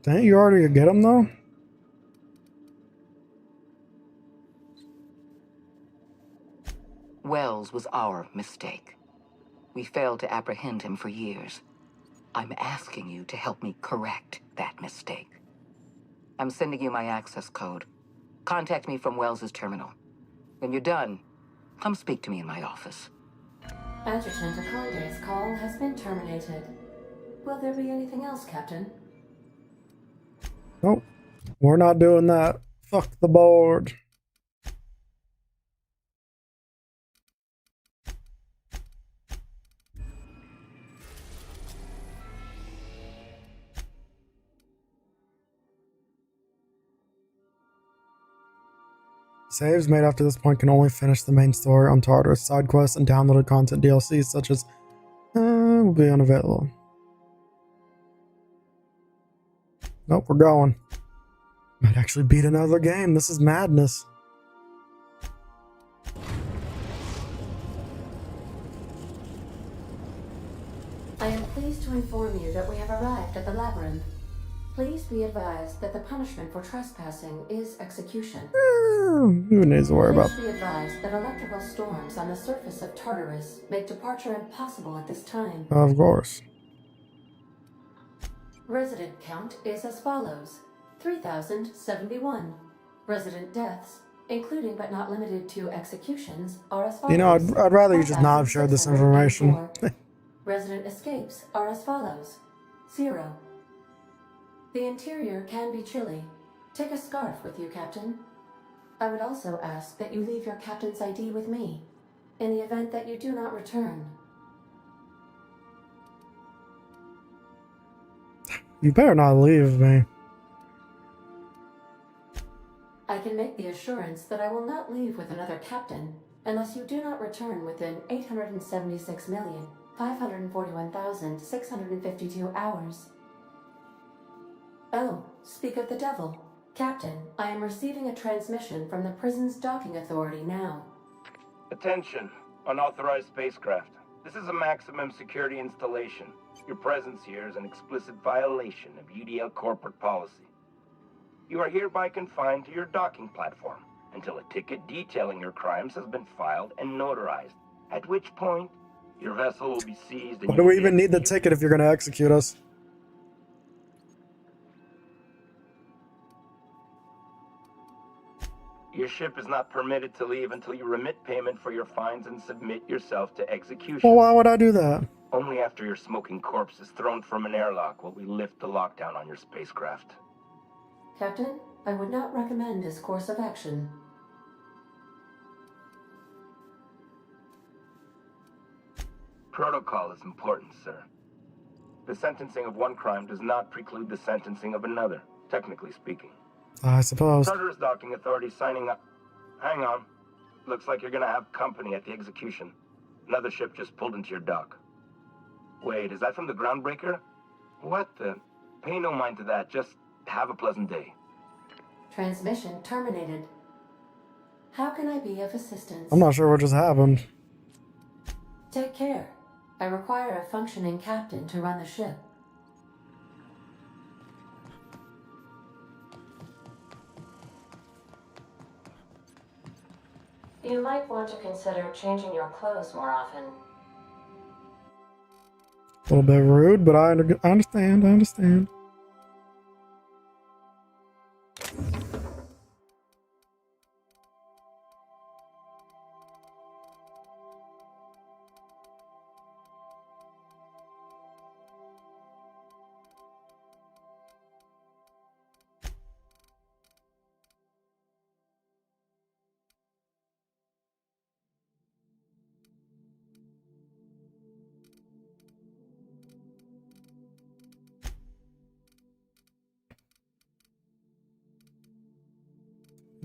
S1: Didn't you already get him though?
S20: Wells was our mistake. We failed to apprehend him for years. I'm asking you to help me correct that mistake. I'm sending you my access code. Contact me from Wells's terminal. When you're done, come speak to me in my office.
S4: Adjutant Akonde's call has been terminated. Will there be anything else, Captain?
S1: Nope. We're not doing that. Fuck the board. Saves made after this point can only finish the main story on Tartarus. Side quests and downloaded content DLCs such as will be unavailable. Nope, we're going. Might actually beat another game. This is madness.
S4: I am pleased to inform you that we have arrived at the labyrinth. Please be advised that the punishment for trespassing is execution.
S1: Who needs to worry about?
S4: Please be advised that electrical storms on the surface of Tartarus make departure impossible at this time.
S1: Of course.
S4: Resident count is as follows: 3,071. Resident deaths, including but not limited to executions, are as follows.
S1: You know, I'd rather you just not have shared this information.
S4: Resident escapes are as follows: 0. The interior can be chilly. Take a scarf with you, Captain. I would also ask that you leave your captain's ID with me, in the event that you do not return.
S1: You better not leave me.
S4: I can make the assurance that I will not leave with another captain unless you do not return within 876,541,652 hours. Oh, speak of the devil. Captain, I am receiving a transmission from the prison's docking authority now.
S21: Attention, unauthorized spacecraft. This is a maximum security installation. Your presence here is an explicit violation of UDL corporate policy. You are hereby confined to your docking platform until a ticket detailing your crimes has been filed and notarized, at which point your vessel will be seized and
S1: Why do we even need the ticket if you're going to execute us?
S21: Your ship is not permitted to leave until you remit payment for your fines and submit yourself to execution.
S1: Well, why would I do that?
S21: Only after your smoking corpse is thrown from an airlock will we lift the lockdown on your spacecraft.
S4: Captain, I would not recommend this course of action.
S21: Protocol is important, sir. The sentencing of one crime does not preclude the sentencing of another, technically speaking.
S1: I suppose.
S21: Tartarus docking authority signing up. Hang on. Looks like you're gonna have company at the execution. Another ship just pulled into your dock. Wait, is that from the groundbreaker? What the? Pay no mind to that. Just have a pleasant day.
S4: Transmission terminated. How can I be of assistance?
S1: I'm not sure what just happened.
S4: Take care. I require a functioning captain to run the ship. You might want to consider changing your clothes more often.
S1: A little bit rude, but I understand. I understand.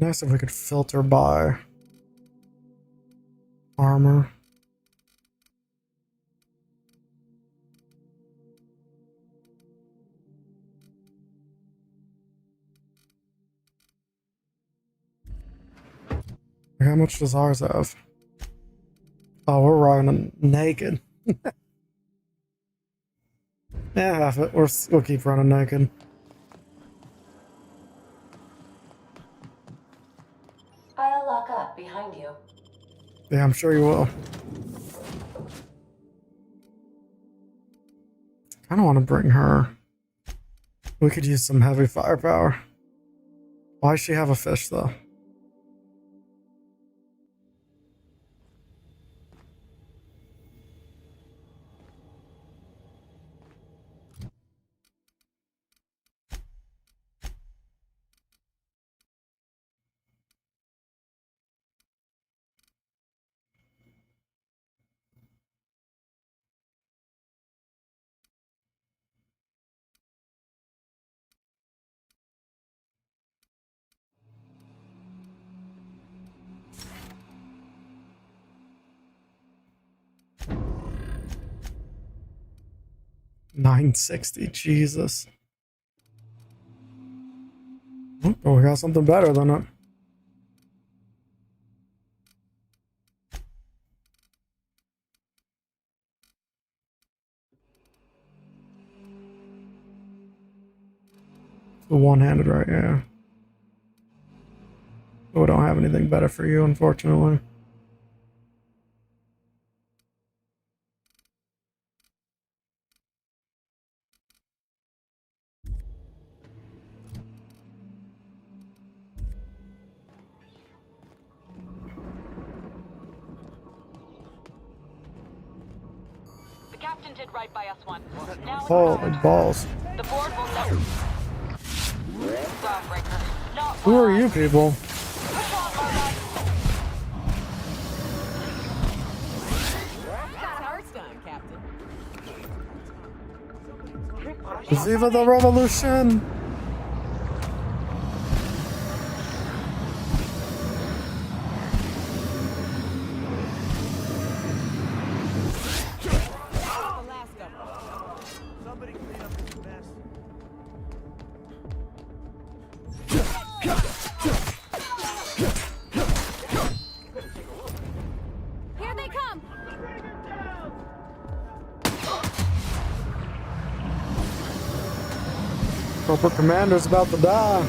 S1: Nice if we could filter by armor. How much does ours have? Oh, we're running naked. Yeah, half it. We'll keep running naked.
S4: I'll lock up behind you.
S1: Yeah, I'm sure you will. I don't want to bring her. We could use some heavy firepower. Why does she have a fish, though? $960, Jesus. Oh, we got something better than it. The one-handed, right? Yeah. We don't have anything better for you, unfortunately.
S14: The captain did right by us once. Now
S1: Holy balls.
S14: the board will never. Dawnbreaker. Not
S1: Who are you people?
S19: Got ours done, Captain.
S1: Viva the revolution!
S5: Somebody clean up this mess.
S7: Here they come!
S1: Corporate commander's about to die.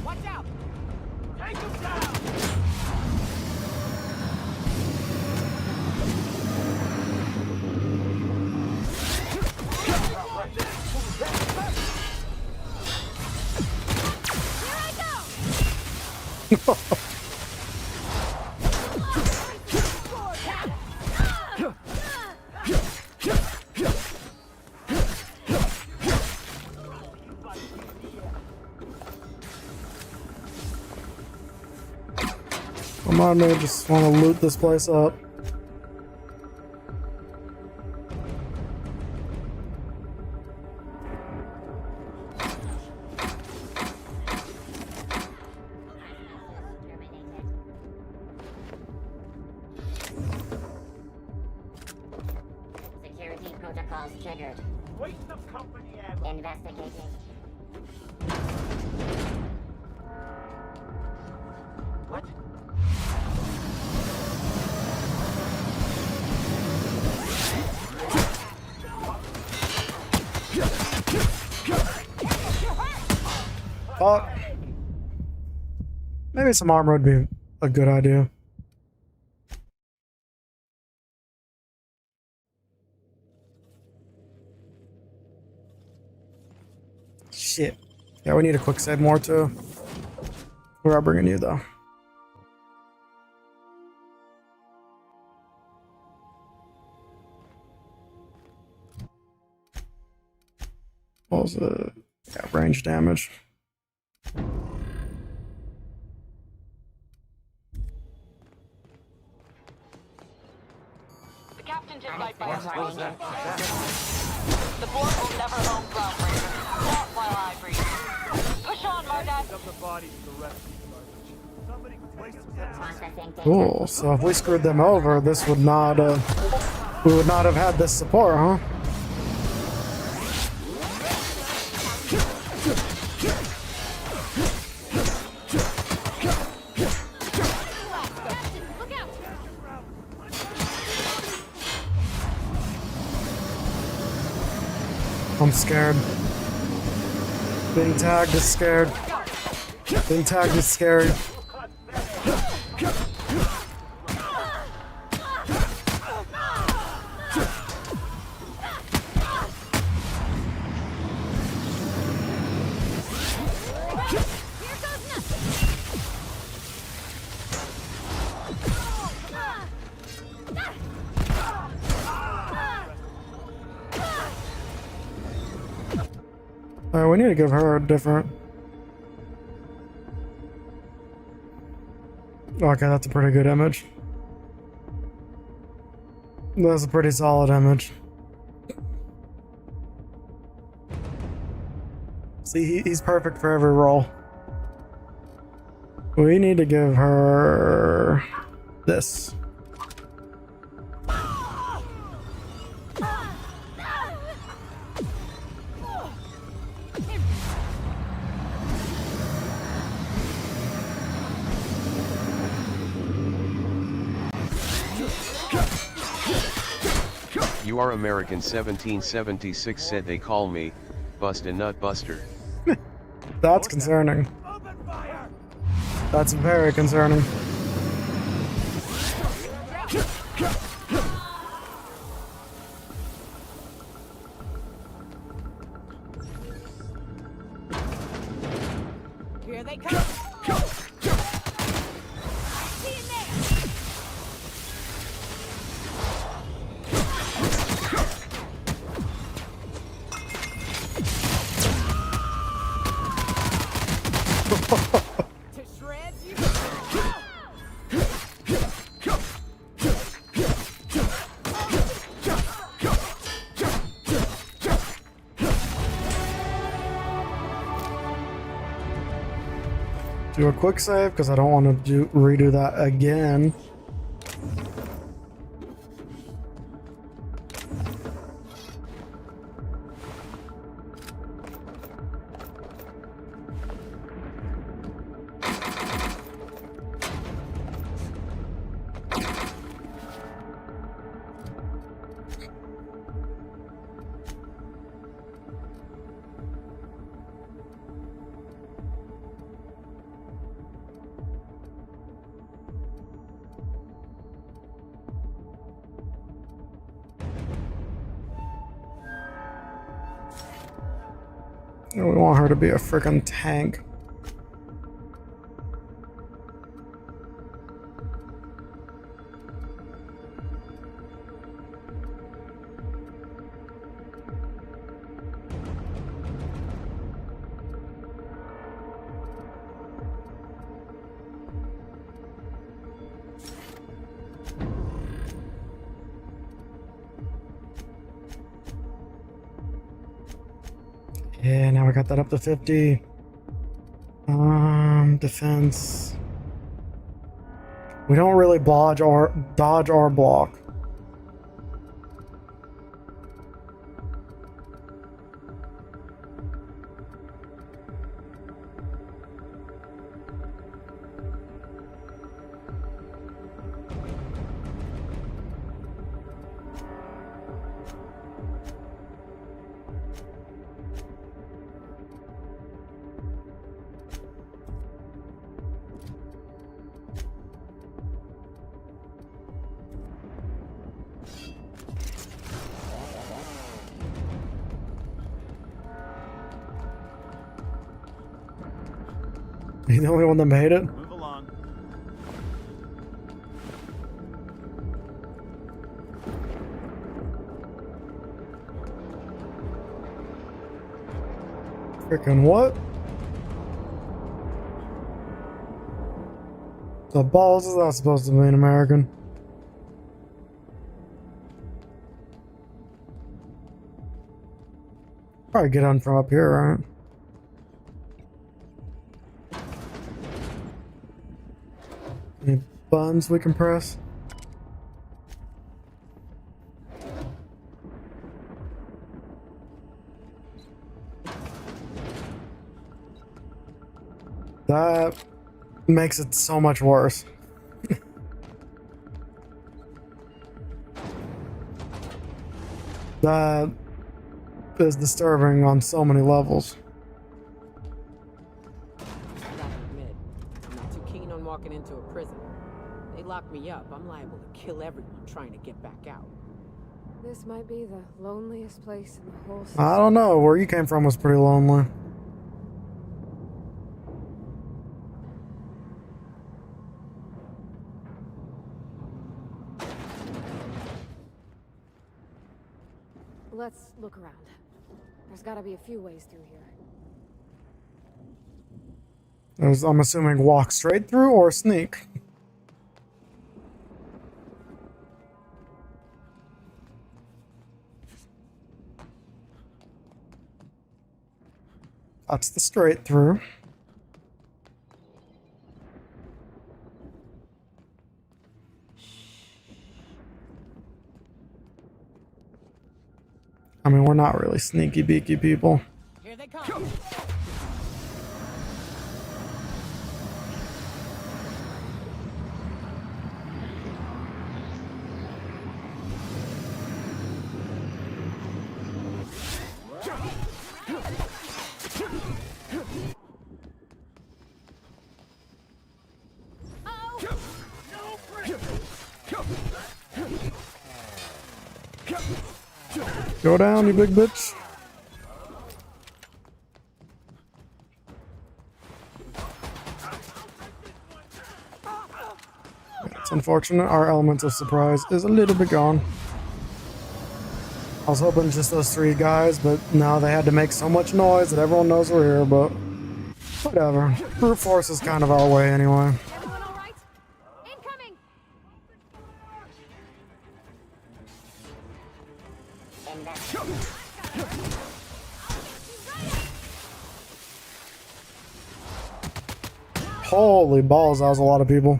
S19: Watch out!
S5: Take him down!
S1: Come on, man, just want to loot this place up.
S13: Security protocols triggered.
S5: Waste of company ammo.
S13: Investigating.
S5: What?
S1: Fuck. Maybe some armor would be a good idea. Shit. Yeah, we need a quick save more too. Where are bringing you though? What was it? Yeah, range damage.
S14: The captain Planted right by us. The board will never own groundbreaker. Not while I breathe. Push on, Margot.
S1: Cool. So if we screwed them over, this would not, we would not have had this support, huh? I'm scared. Being tagged is scared. Being tagged is scary. Alright, we need to give her a different... Okay, that's a pretty good image. That's a pretty solid image. See, he's perfect for every role. We need to give her... this.
S3: You are American 1776 said they call me, Bust a Nut Buster.
S1: That's concerning. That's very concerning.
S14: Here they come.
S1: Do a quick save because I don't want to redo that again. We want her to be a freaking tank. Yeah, now we got that up to 50. Defense. We don't really dodge or block. You the only one that made it?
S22: Move along.
S1: Freaking what? The balls is that supposed to be an American? Probably get on from up here, right? Any buttons we can press? That makes it so much worse. That is disturbing on so many levels.
S19: I gotta admit, I'm not too keen on walking into a prison. They lock me up, I'm liable to kill everyone trying to get back out.
S7: This might be the loneliest place in the whole city.
S1: I don't know. Where you came from was pretty lonely.
S7: Let's look around. There's gotta be a few ways through here.
S1: I'm assuming walk straight through or sneak. That's the straight through. I mean, we're not really sneaky beaky people.
S19: Here they come.
S1: Go down, you big bitch. It's unfortunate our element of surprise is a little bit gone. I was hoping just those three guys, but no, they had to make so much noise that everyone knows we're here, but whatever. Brute force is kind of our way anyway.
S7: Everyone all right? Incoming!
S1: Holy balls, that was a lot of people.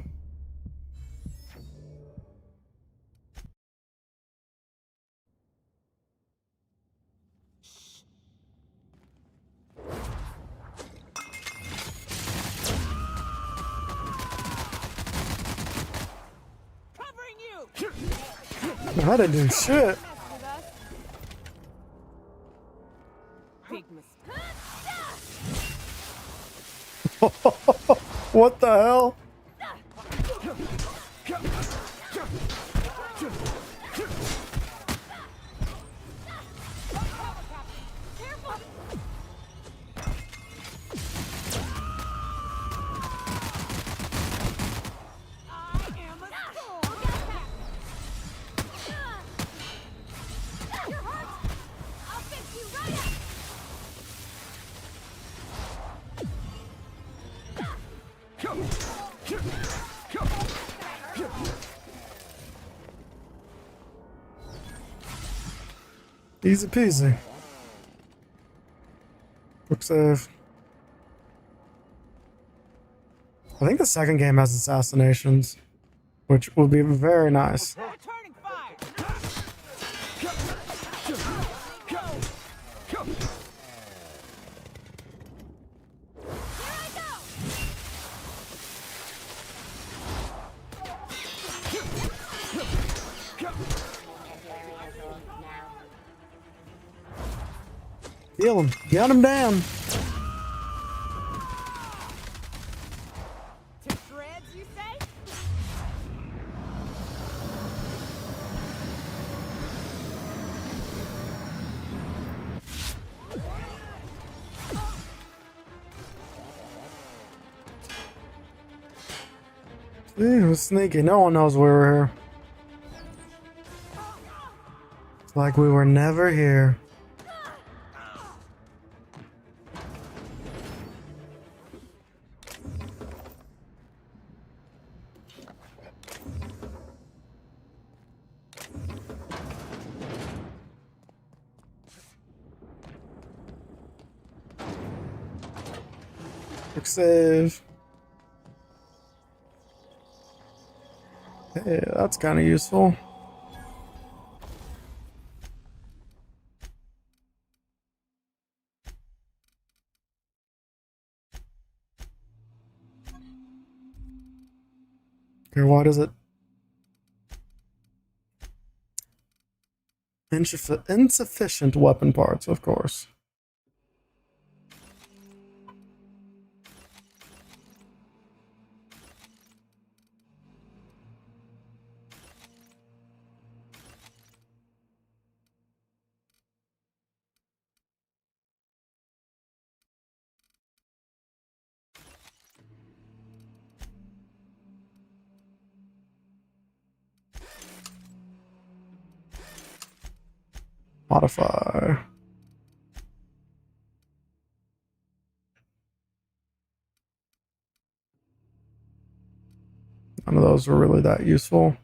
S1: I didn't do shit.
S19: Big mistake.
S1: What the hell? Easy peasy. Quick save. I think the second game has assassinations, which would be very nice. Kill him. Get him down.
S19: To shreds, you say?
S1: See, it was sneaky. No one knows we were here. It's like we were never here. Quick save. Hey, that's kind of useful. Okay, what is it? Insufficient weapon parts, of course. Modify. None of those were really that useful.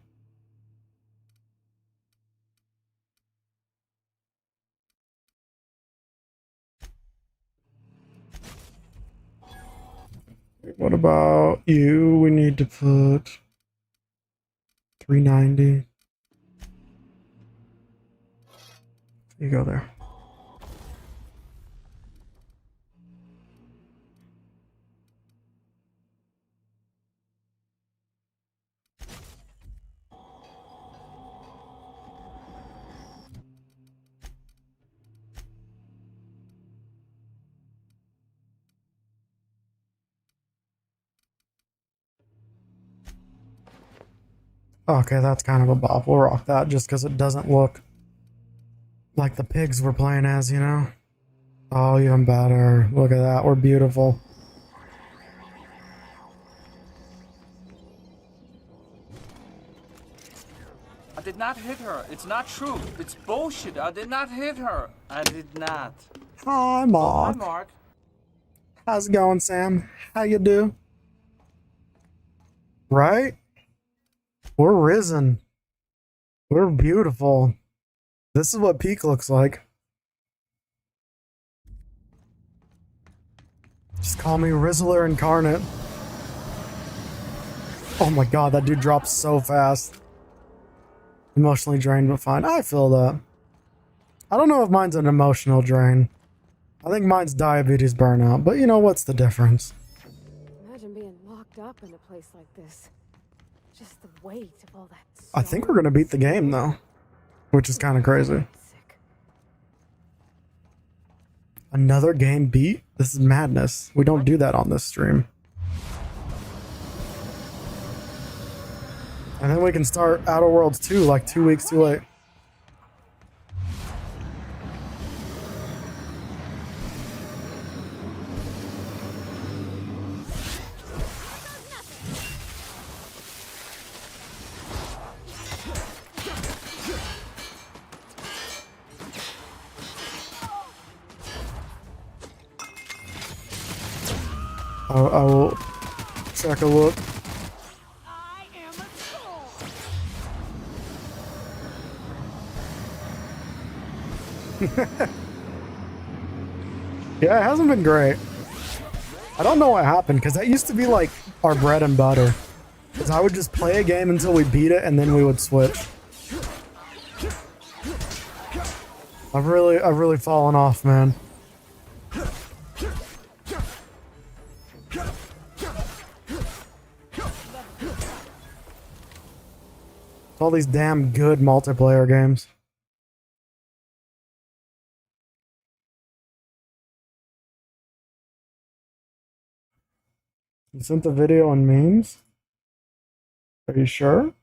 S1: What about you? We need to put 390. You go there. Okay, that's kind of a bop. We'll rock that just because it doesn't look like the pigs we're playing as, you know? Oh, even better. Look at that. We're beautiful.
S6: I did not hit her. It's not true. It's bullshit. I did not hit her. I did not.
S1: Hi, Mark.
S6: Hi, Mark.
S1: How's it going, Sam? How you do? Right? We're risen. We're beautiful. This is what peak looks like. Just call me Rizzler Incarnate. Oh my god, that dude drops so fast. Emotionally drained, but fine. I feel that. I don't know if mine's an emotional drain. I think mine's diabetes burnout, but you know, what's the difference?
S7: Imagine being locked up in a place like this. Just the weight of all that.
S1: I think we're gonna beat the game though, which is kind of crazy. Another game beat? This is madness. We don't do that on this stream. And then we can start Outer Worlds 2 like 2 weeks too late. I will check a look. Yeah, it hasn't been great. I don't know what happened, because that used to be like our bread and butter. Because I would just play a game until we beat it, and then we would switch. I've really fallen off, man. All these damn good multiplayer games. You sent the video and memes? Are you sure?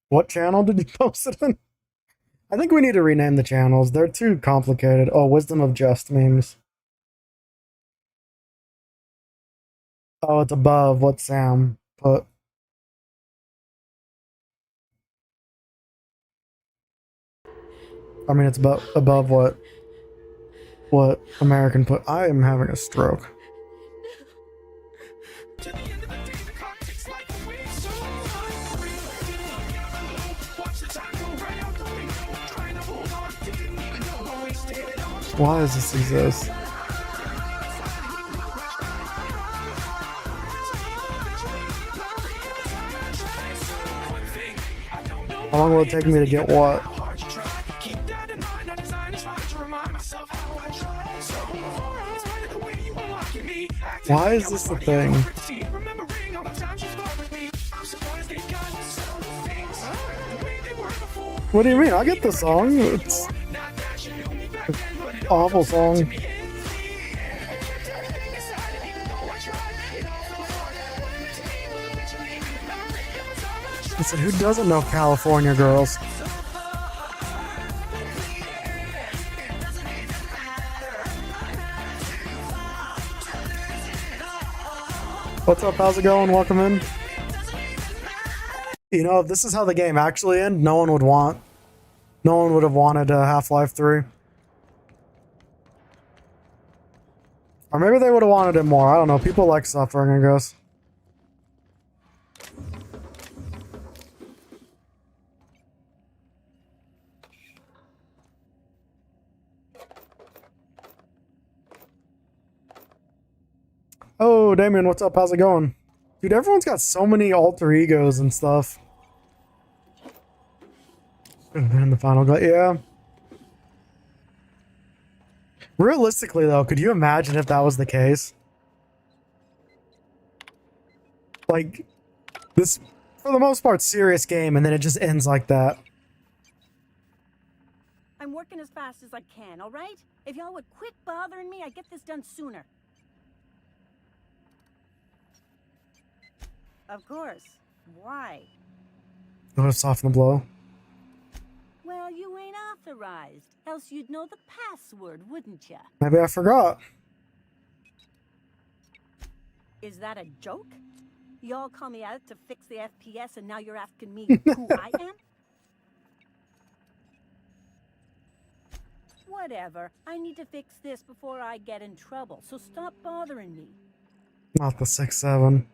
S1: What channel did you post it in? I think we need to rename the channels. They're too complicated. Oh, Wisdom of Just memes. Oh, it's above what Sam put. I mean, it's above what American put. I am having a stroke. Why does this exist? How long will it take me to get what? Why is this the thing? What do you mean? I get the song. It's an awful song. Listen, who doesn't know California Girls? What's up? How's it going? Welcome in. You know, if this is how the game actually ended, no one would have wanted Half-Life 3. Or maybe they would have wanted it more. I don't know. People like suffering, I guess. Oh, Damien, what's up? How's it going? Dude, everyone's got so many alter egos and stuff. And the final guy, yeah. Realistically, though, could you imagine if that was the case? Like, this, for the most part, serious game, and then it just ends like that.
S8: I'm working as fast as I can, all right? If y'all would quit bothering me, I'd get this done sooner. Of course. Why?
S1: You want to soften the blow?
S8: Well, you ain't authorized. Else you'd know the password, wouldn't ya?
S1: Maybe I forgot.
S8: Is that a joke? Y'all call me out to fix the FPS and now you're asking me who I am? Whatever. I need to fix this before I get in trouble, so stop bothering me.
S1: Not the 6-7.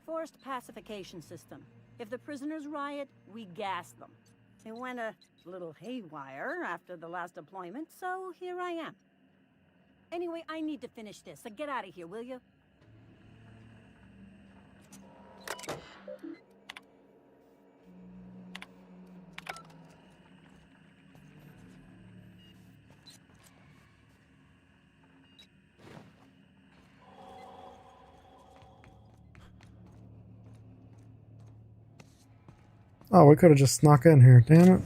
S8: Forced pacification system. If the prisoners riot, we gas them. It went a little haywire after the last deployment, so here I am. Anyway, I need to finish this, so get out of here, will you?
S1: Oh, we could have just snuck in here, damn it.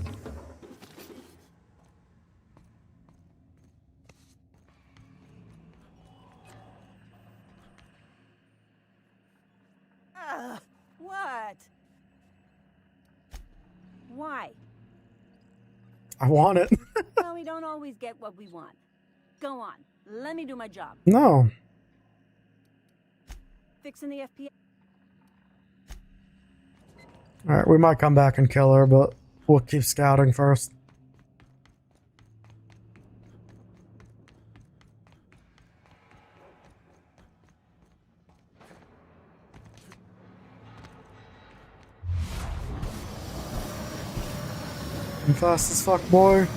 S8: What? Why?
S1: I want it.
S8: Well, we don't always get what we want. Go on, let me do my job.
S1: No.
S8: Fixing the FPS.
S1: Alright, we might come back and kill her, but we'll keep scouting first. I'm fast as fuck, boy.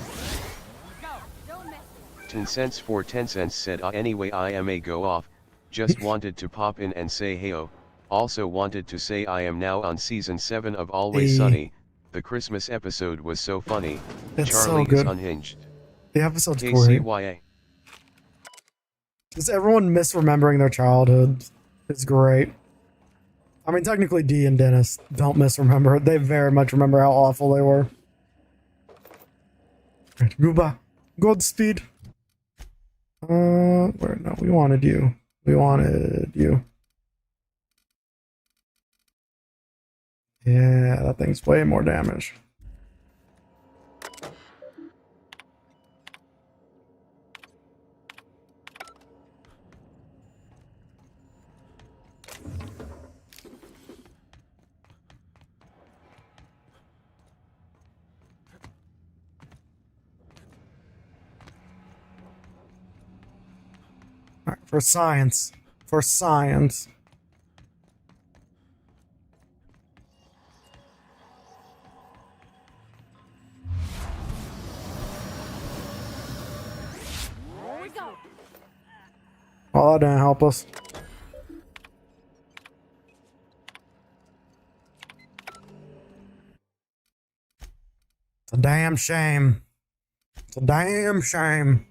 S3: 10 cents for 10 cents said anyway I am a go off, just wanted to pop in and say heyo, also wanted to say I am now on season 7 of Always Sunny, the Christmas episode was so funny,
S1: It's
S3: Charlie
S1: so good.
S3: is unhinged.
S1: The episode's great.
S3: KCYA.
S1: Is everyone misremembering their childhood? It's great. I mean, technically Dee and Dennis don't misremember it. They very much remember how awful they were. Right, Gooba. Godspeed. Where? No, we wanted you. We wanted you. Yeah, that thing's way more damage. For science. For science.
S7: Here we go.
S1: Oh, that didn't help us. It's a damn shame. It's a damn shame.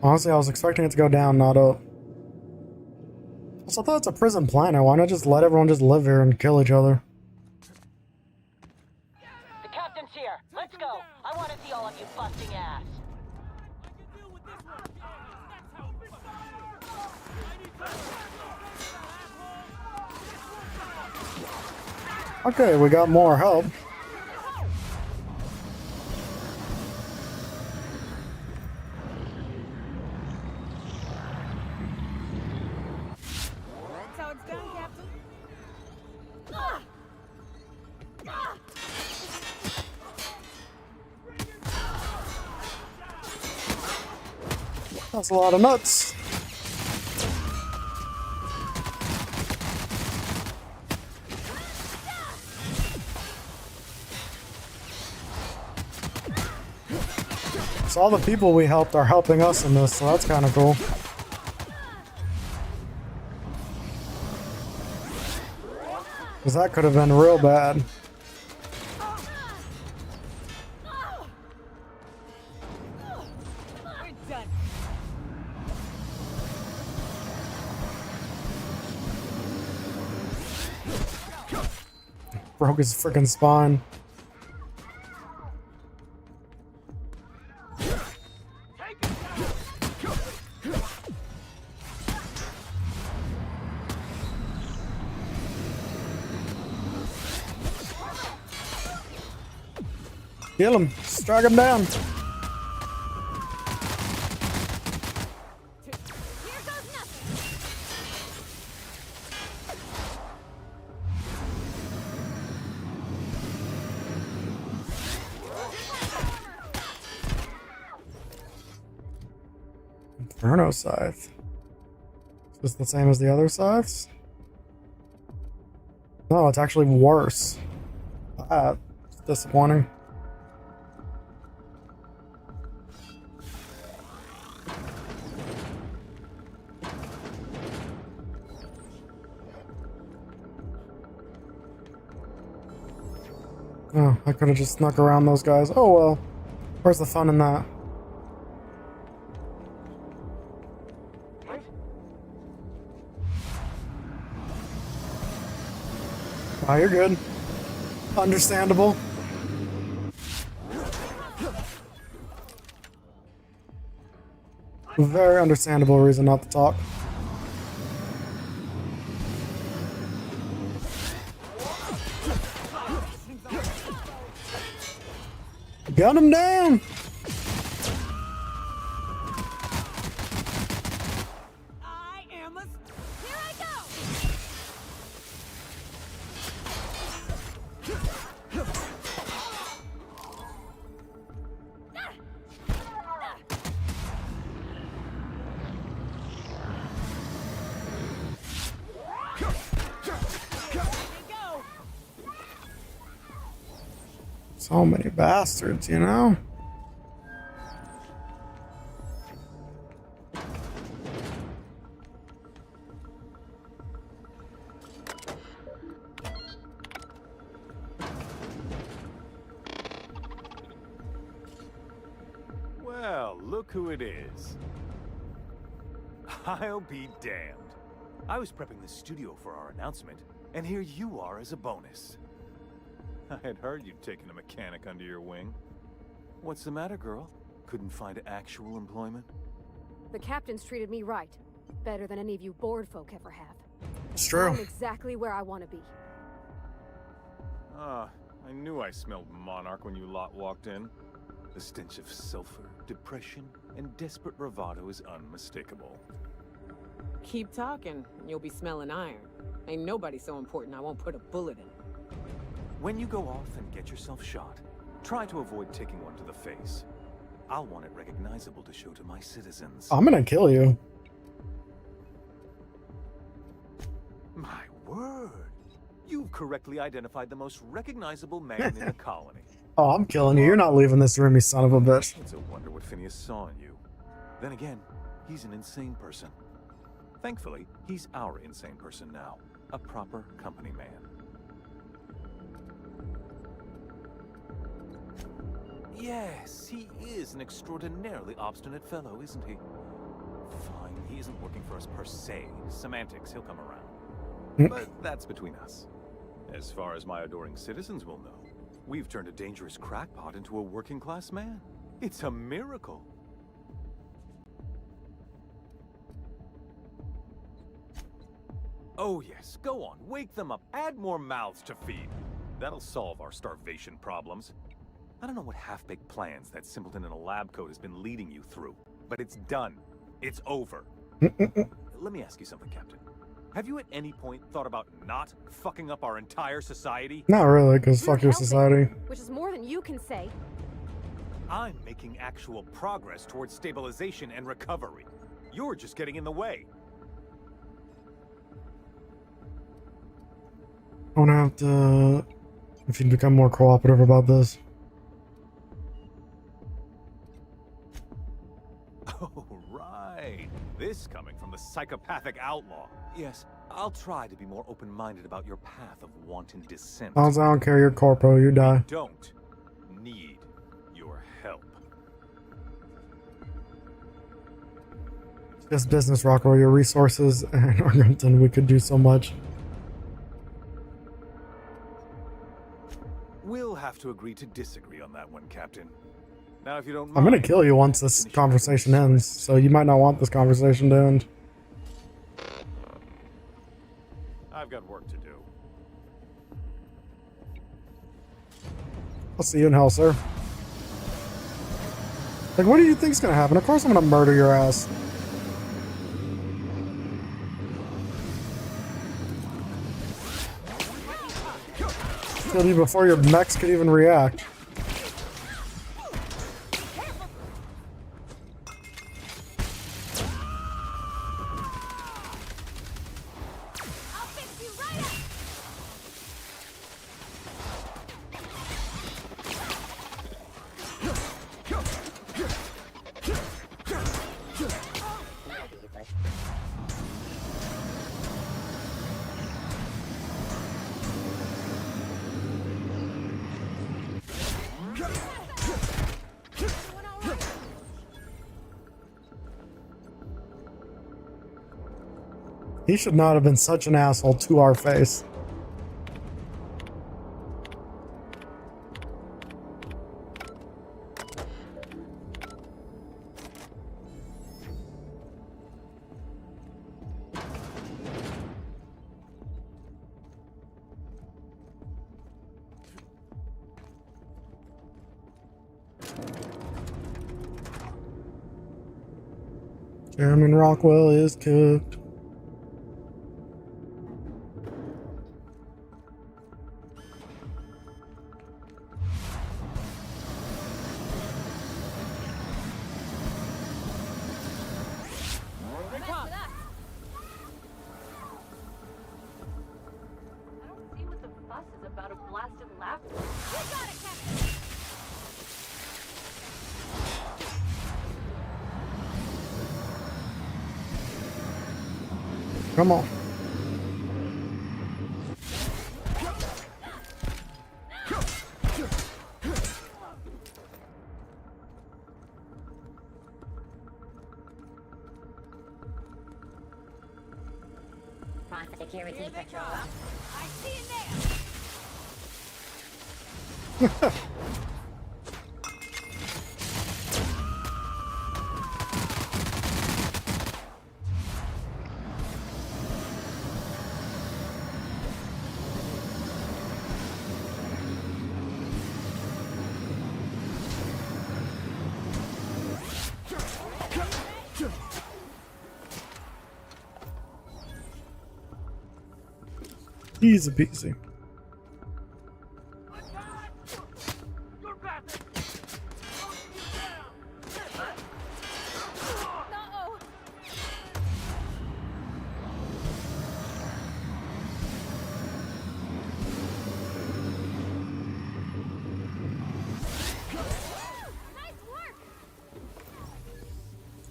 S1: Honestly, I was expecting it to go down, not up. Also, I thought it's a prison planet. Why not just let everyone just live here and kill each other?
S9: The captain's here. Let's go. I want to see all of you busting ass.
S1: Okay, we got more help.
S8: That's how it's done, Captain.
S1: That's a lot of nuts. So all the people we helped are helping us in this, so that's kind of cool. Because that could have been real bad. Broke his freaking spine. Kill him. Strike him down. Inferno Scythe. Is this the same as the other scythes? No, it's actually worse. That's disappointing. Oh, I could have just snuck around those guys. Oh well. Where's the fun in that? Oh, you're good. Understandable. Very understandable reason not to talk. Gun him down! So many bastards, you know?
S22: Well, look who it is. I'll be damned. I was prepping the studio for our announcement, and here you are as a bonus. I had heard you'd taken a mechanic under your wing. What's the matter, girl? Couldn't find actual employment?
S7: The captain's treated me right. Better than any of you bored folk ever have.
S1: It's true.
S7: I'm exactly where I want to be.
S22: Ah, I knew I smelled Monarch when you lot walked in. The stench of sulfur, depression, and desperate bravado is unmistakable.
S19: Keep talking, and you'll be smelling iron. Ain't nobody so important I won't put a bullet in.
S22: When you go off and get yourself shot, try to avoid taking one to the face. I'll want it recognizable to show to my citizens.
S1: I'm gonna kill you.
S22: My word! You've correctly identified the most recognizable man in the colony.
S1: Oh, I'm killing you. You're not leaving this room, you son of a bitch.
S22: It's a wonder what Phineas saw in you. Then again, he's an insane person. Thankfully, he's our insane person now. A proper company man. Yes, he is an extraordinarily obstinate fellow, isn't he? Fine, he isn't working for us per se. Semantics, he'll come around. But that's between us. As far as my adoring citizens will know, we've turned a dangerous crackpot into a working-class man. It's a miracle. Oh yes, go on, wake them up, add more mouths to feed. That'll solve our starvation problems. I don't know what half-baked plans that simpleton in a lab coat has been leading you through, but it's done. It's over. Let me ask you something, Captain. Have you at any point thought about not fucking up our entire society?
S1: Not really, because fuck your society.
S7: Which is more than you can say.
S22: I'm making actual progress towards stabilization and recovery. You're just getting in the way.
S1: I'm gonna have to... if you become more cooperative about this.
S22: Oh, right. This coming from the psychopathic outlaw. Yes, I'll try to be more open-minded about your path of wanton dissent.
S1: I don't care, you're corpo, you die.
S22: Don't need your help.
S1: This business, Rocco, your resources and Argenton, we could do so much.
S22: We'll have to agree to disagree on that one, Captain. Now, if you don't mind,
S1: I'm gonna kill you once this conversation ends, so you might not want this conversation to end.
S22: I've got work to do.
S1: I'll see you in hell, sir. Like, what do you think's gonna happen? Of course I'm gonna murder your ass. Killed you before your mechs could even react. He should not have been such an asshole to our face. Chairman Rockwell is cooked. Come on.
S13: Security patrol.
S7: I see it there.
S1: Easy peasy.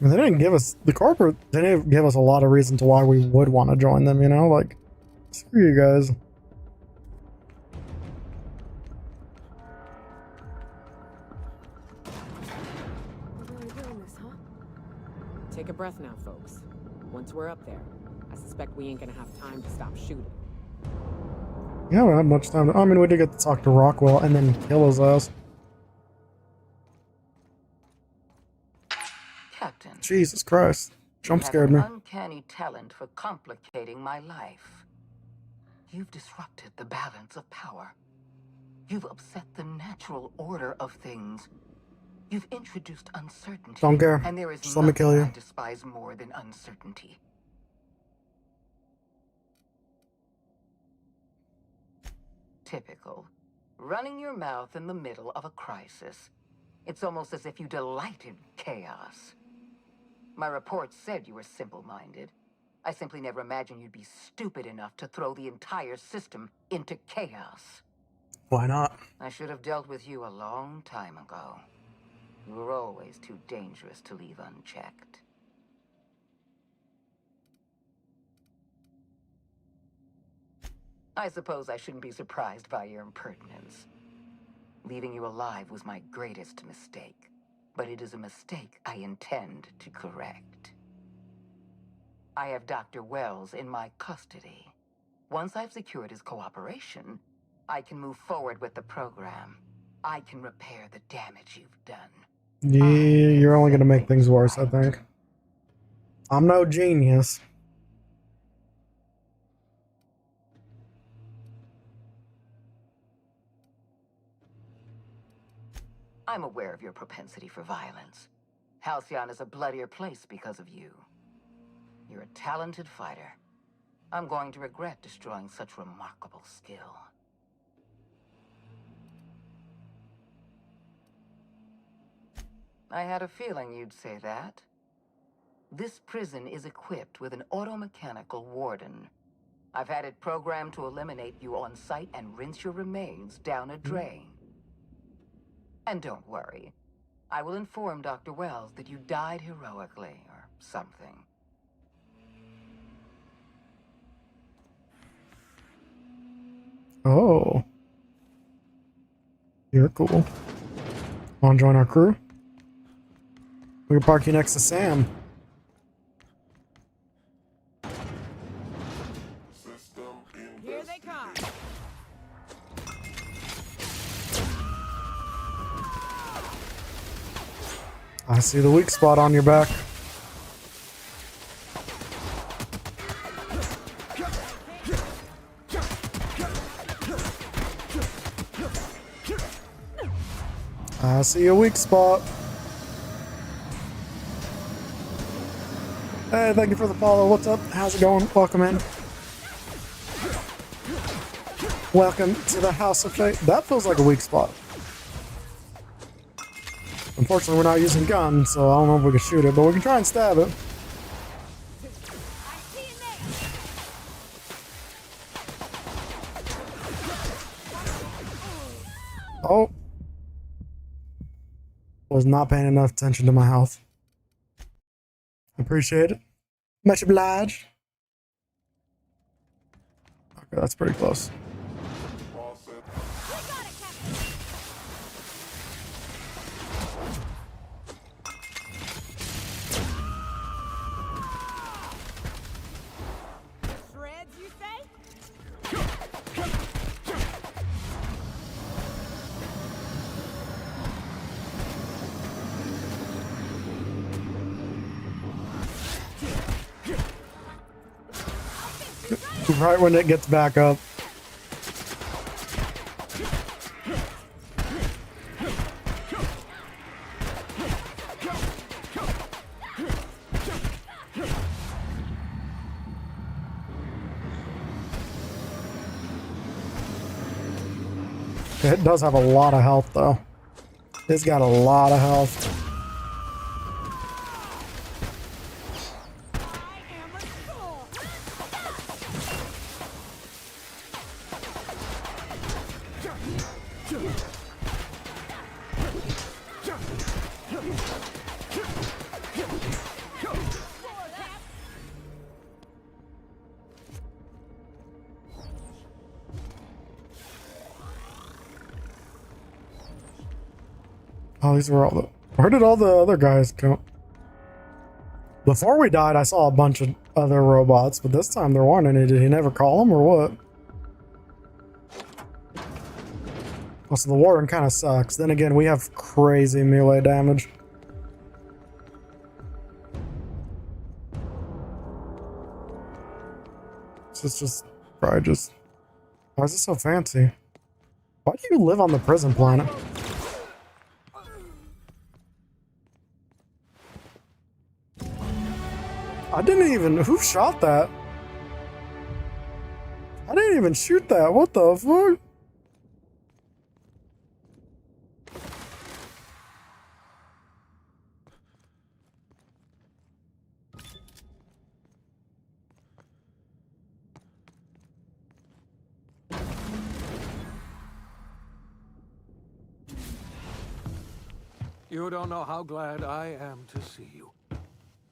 S1: I mean, they didn't give us the corporate. They didn't give us a lot of reason to why we would want to join them. You know, like screw you guys.
S7: We're really doing this, huh?
S19: Take a breath now, folks. Once we're up there, I suspect we ain't gonna have time to stop shooting.
S1: Yeah, we don't have much time. I mean, we did get to talk to Rockwell and then kill his ass.
S20: Captain.
S1: Jesus Christ. Jump scared
S20: you
S1: me.
S20: have an uncanny talent for complicating my life. You've disrupted the balance of power. You've upset the natural order of things. You've introduced uncertainty.
S1: Don't care.
S20: And there is
S1: Just let me kill
S20: nothing
S1: you.
S20: I despise more than uncertainty. Typical. Running your mouth in the middle of a crisis. It's almost as if you delight in chaos. My reports said you were simple-minded. I simply never imagined you'd be stupid enough to throw the entire system into chaos.
S1: Why not?
S20: I should have dealt with you a long time ago. You were always too dangerous to leave unchecked. I suppose I shouldn't be surprised by your impertinence. Leaving you alive was my greatest mistake, but it is a mistake I intend to correct. I have Dr. Wells in my custody. Once I've secured his cooperation, I can move forward with the program. I can repair the damage you've done.
S1: Yeah, you're only gonna make things worse, I think. I'm no genius.
S20: I'm aware of your propensity for violence. Halcyon is a bloodier place because of you. You're a talented fighter. I'm going to regret destroying such remarkable skill. I had a feeling you'd say that. This prison is equipped with an automechanical warden. I've had it programmed to eliminate you on sight and rinse your remains down a drain. And don't worry. I will inform Dr. Wells that you died heroically, or something.
S1: Oh. You're cool. Want to join our crew? We can park you next to Sam.
S19: Here they come.
S1: I see the weak spot on your back. I see a weak spot. Hey, thank you for the follow. What's up? How's it going? Welcome in. Welcome to the House of Fate. That feels like a weak spot. Unfortunately, we're not using guns, so I don't know if we can shoot it, but we can try and stab it. Oh. Was not paying enough attention to my health. Appreciate it. Much obliged. Okay, that's pretty close.
S19: Shreds, you say?
S1: Right when it gets back up. It does have a lot of health, though. It's got a lot of health. Oh, these were all the... Where did all the other guys go? Before we died, I saw a bunch of other robots, but this time there weren't any. Did he never call them, or what? Oh, so the warden kind of sucks. Then again, we have crazy melee damage. So it's just... Probably just... Why is it so fancy? Why do you live on the prison planet? I didn't even... Who shot that? I didn't even shoot that. What the fuck?
S10: You don't know how glad I am to see you.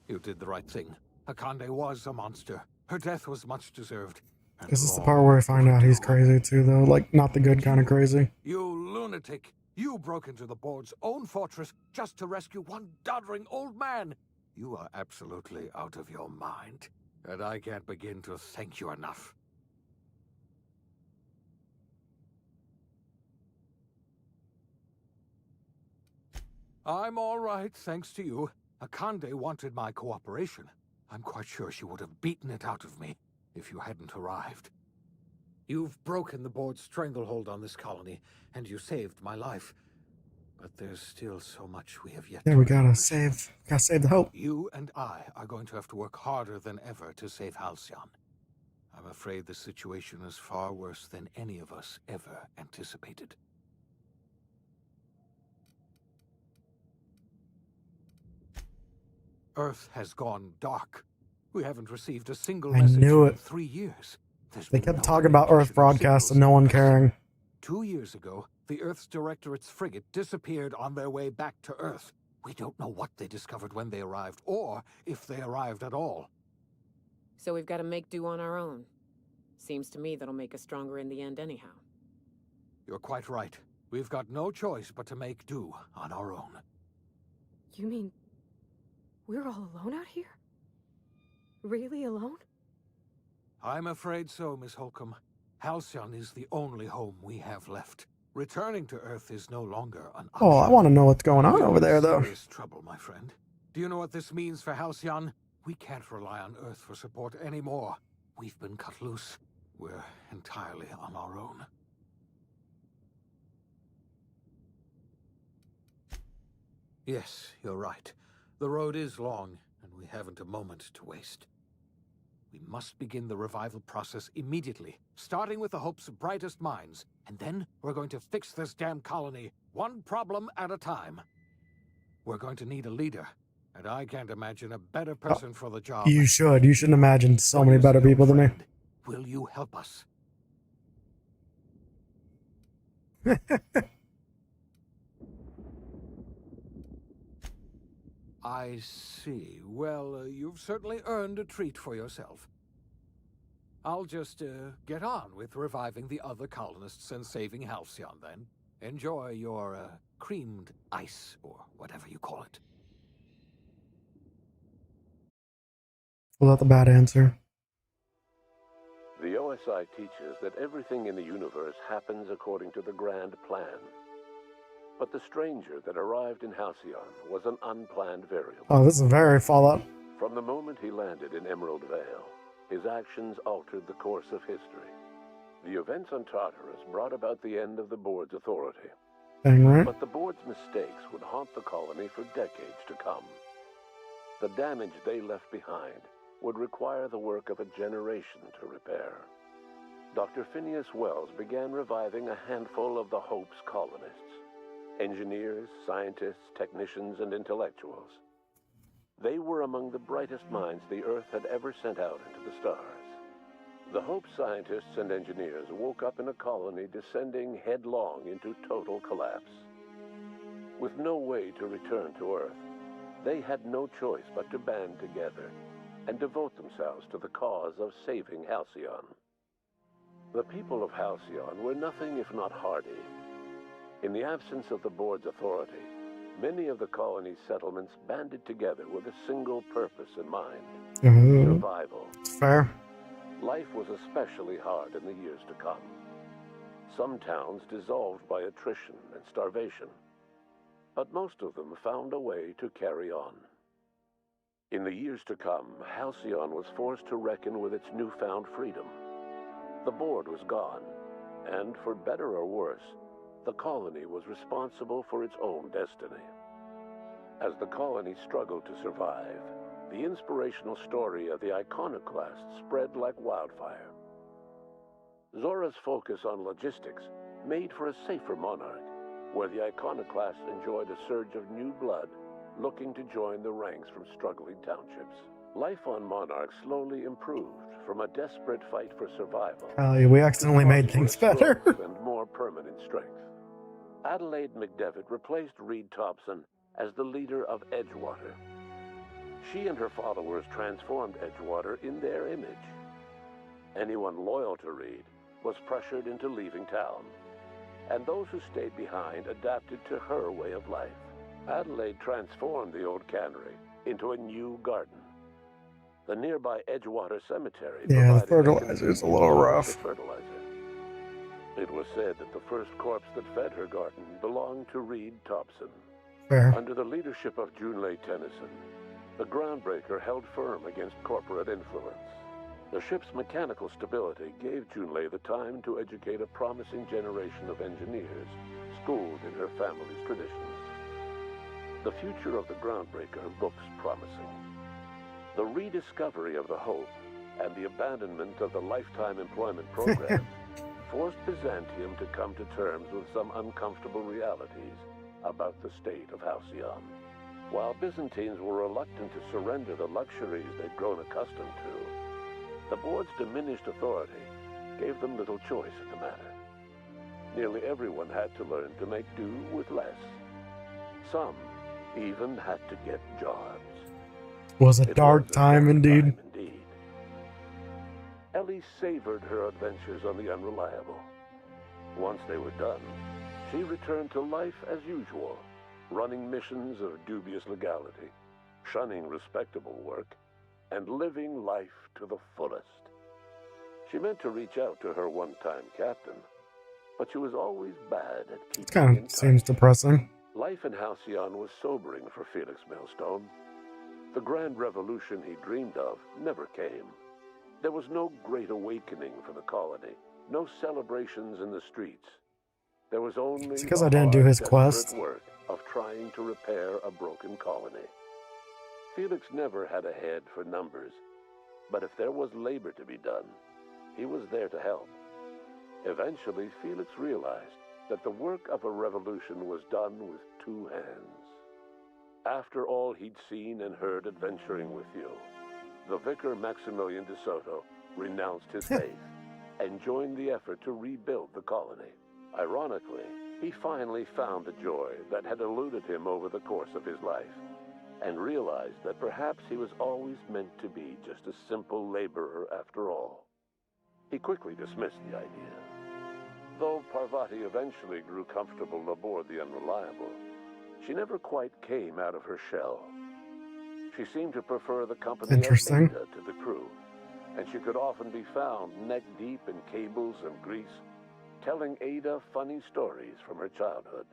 S10: You did the right thing. Akande was a monster. Her death was much deserved.
S1: This is the part where I find out he's crazy too, though. Like, not the good kind of crazy.
S10: You lunatic! You broke into the board's own fortress just to rescue one doddering old man! You are absolutely out of your mind. And I can't begin to thank you enough. I'm all right, thanks to you. Akande wanted my cooperation. I'm quite sure she would have beaten it out of me if you hadn't arrived. You've broken the board's stranglehold on this colony, and you saved my life. But there's still so much we have yet to
S1: Yeah, we gotta save the hope.
S10: You and I are going to have to work harder than ever to save Halcyon. I'm afraid the situation is far worse than any of us ever anticipated. Earth has gone dark. We haven't received a single
S1: I
S10: message
S1: knew
S10: in
S1: it.
S10: 3 years.
S1: They kept talking about Earth broadcasts and no one caring.
S10: 2 years ago, the Earth's Directorate's frigate disappeared on their way back to Earth. We don't know what they discovered when they arrived, or if they arrived at all.
S19: So we've got to make do on our own. Seems to me that'll make us stronger in the end anyhow.
S10: You're quite right. We've got no choice but to make do on our own.
S7: You mean we're all alone out here? Really alone?
S10: I'm afraid so, Miss Holcomb. Halcyon is the only home we have left. Returning to Earth is no longer an option.
S1: Oh, I want to know what's going on over there, though.
S10: Serious trouble, my friend. Do you know what this means for Halcyon? We can't rely on Earth for support anymore. We've been cut loose. We're entirely on our own. Yes, you're right. The road is long, and we haven't a moment to waste. We must begin the revival process immediately, starting with the Hope's brightest minds, and then we're going to fix this damn colony, one problem at a time. We're going to need a leader, and I can't imagine a better person for the job.
S1: You should. You shouldn't imagine so many better people than me.
S10: Will you help us? I see. Well, you've certainly earned a treat for yourself. I'll just get on with reviving the other colonists and saving Halcyon, then. Enjoy your creamed ice, or whatever you call it.
S1: Was that the bad answer?
S11: The OSI teaches that everything in the universe happens according to the grand plan. But the stranger that arrived in Halcyon was an unplanned variable.
S1: Oh, this is very Fallout.
S11: From the moment he landed in Emerald Vale, his actions altered the course of history. The events on Tartarus brought about the end of the board's authority.
S1: Dang right.
S11: But the board's mistakes would haunt the colony for decades to come. The damage they left behind would require the work of a generation to repair. Dr. Phineas Wells began reviving a handful of the Hope's colonists. Engineers, scientists, technicians, and intellectuals. They were among the brightest minds the Earth had ever sent out into the stars. The Hope scientists and engineers woke up in a colony descending headlong into total collapse. With no way to return to Earth, they had no choice but to band together and devote themselves to the cause of saving Halcyon. The people of Halcyon were nothing if not hardy. In the absence of the board's authority, many of the colony's settlements banded together with a single purpose in mind: survival.
S1: Fair.
S11: Life was especially hard in the years to come. Some towns dissolved by attrition and starvation, but most of them found a way to carry on. In the years to come, Halcyon was forced to reckon with its newfound freedom. The board was gone, and for better or worse, the colony was responsible for its own destiny. As the colony struggled to survive, the inspirational story of the iconoclast spread like wildfire. Zora's focus on logistics made for a safer monarch, where the iconoclasts enjoyed a surge of new blood looking to join the ranks from struggling townships. Life on Monarch slowly improved from a desperate fight for survival.
S1: We accidentally made things better.
S11: And more permanent strength. Adelaide McDevitt replaced Reed Thompson as the leader of Edgewater. She and her followers transformed Edgewater in their image. Anyone loyal to Reed was pressured into leaving town, and those who stayed behind adapted to her way of life. Adelaide transformed the old cannery into a new garden. The nearby Edgewater Cemetery
S1: Yeah, the fertilizer's a little rough.
S11: fertilizer. It was said that the first corpse that fed her garden belonged to Reed Thompson.
S1: Fair.
S11: Under the leadership of Junlei Tennyson, the groundbreaker held firm against corporate influence. The ship's mechanical stability gave Junlei the time to educate a promising generation of engineers, schooled in her family's traditions. The future of the groundbreaker looks promising. The rediscovery of the Hope and the abandonment of the lifetime employment program forced Byzantium to come to terms with some uncomfortable realities about the state of Halcyon. While Byzantines were reluctant to surrender the luxuries they'd grown accustomed to, the board's diminished authority gave them little choice in the matter. Nearly everyone had to learn to make do with less. Some even had to get jobs.
S1: Was a dark time indeed.
S11: Ellie savored her adventures on the Unreliable. Once they were done, she returned to life as usual, running missions of dubious legality, shunning respectable work, and living life to the fullest. She meant to reach out to her one-time captain, but she was always bad at keeping
S1: It kind of seems depressing.
S11: Life in Halcyon was sobering for Felix Millstone. The grand revolution he dreamed of never came. There was no great awakening for the colony, no celebrations in the streets. There was only
S1: It's because I didn't do his quest.
S11: work of trying to repair a broken colony. Felix never had a head for numbers, but if there was labor to be done, he was there to help. Eventually, Felix realized that the work of a revolution was done with two hands. After all he'd seen and heard adventuring with you, the vicar Maximilian de Soto renounced his faith and joined the effort to rebuild the colony. Ironically, he finally found the joy that had eluded him over the course of his life, and realized that perhaps he was always meant to be just a simple laborer after all. He quickly dismissed the idea. Though Parvati eventually grew comfortable aboard the Unreliable, she never quite came out of her shell. She seemed to prefer the company of
S1: Interesting.
S11: Ada to the crew, and she could often be found neck-deep in cables and grease, telling Ada funny stories from her childhood.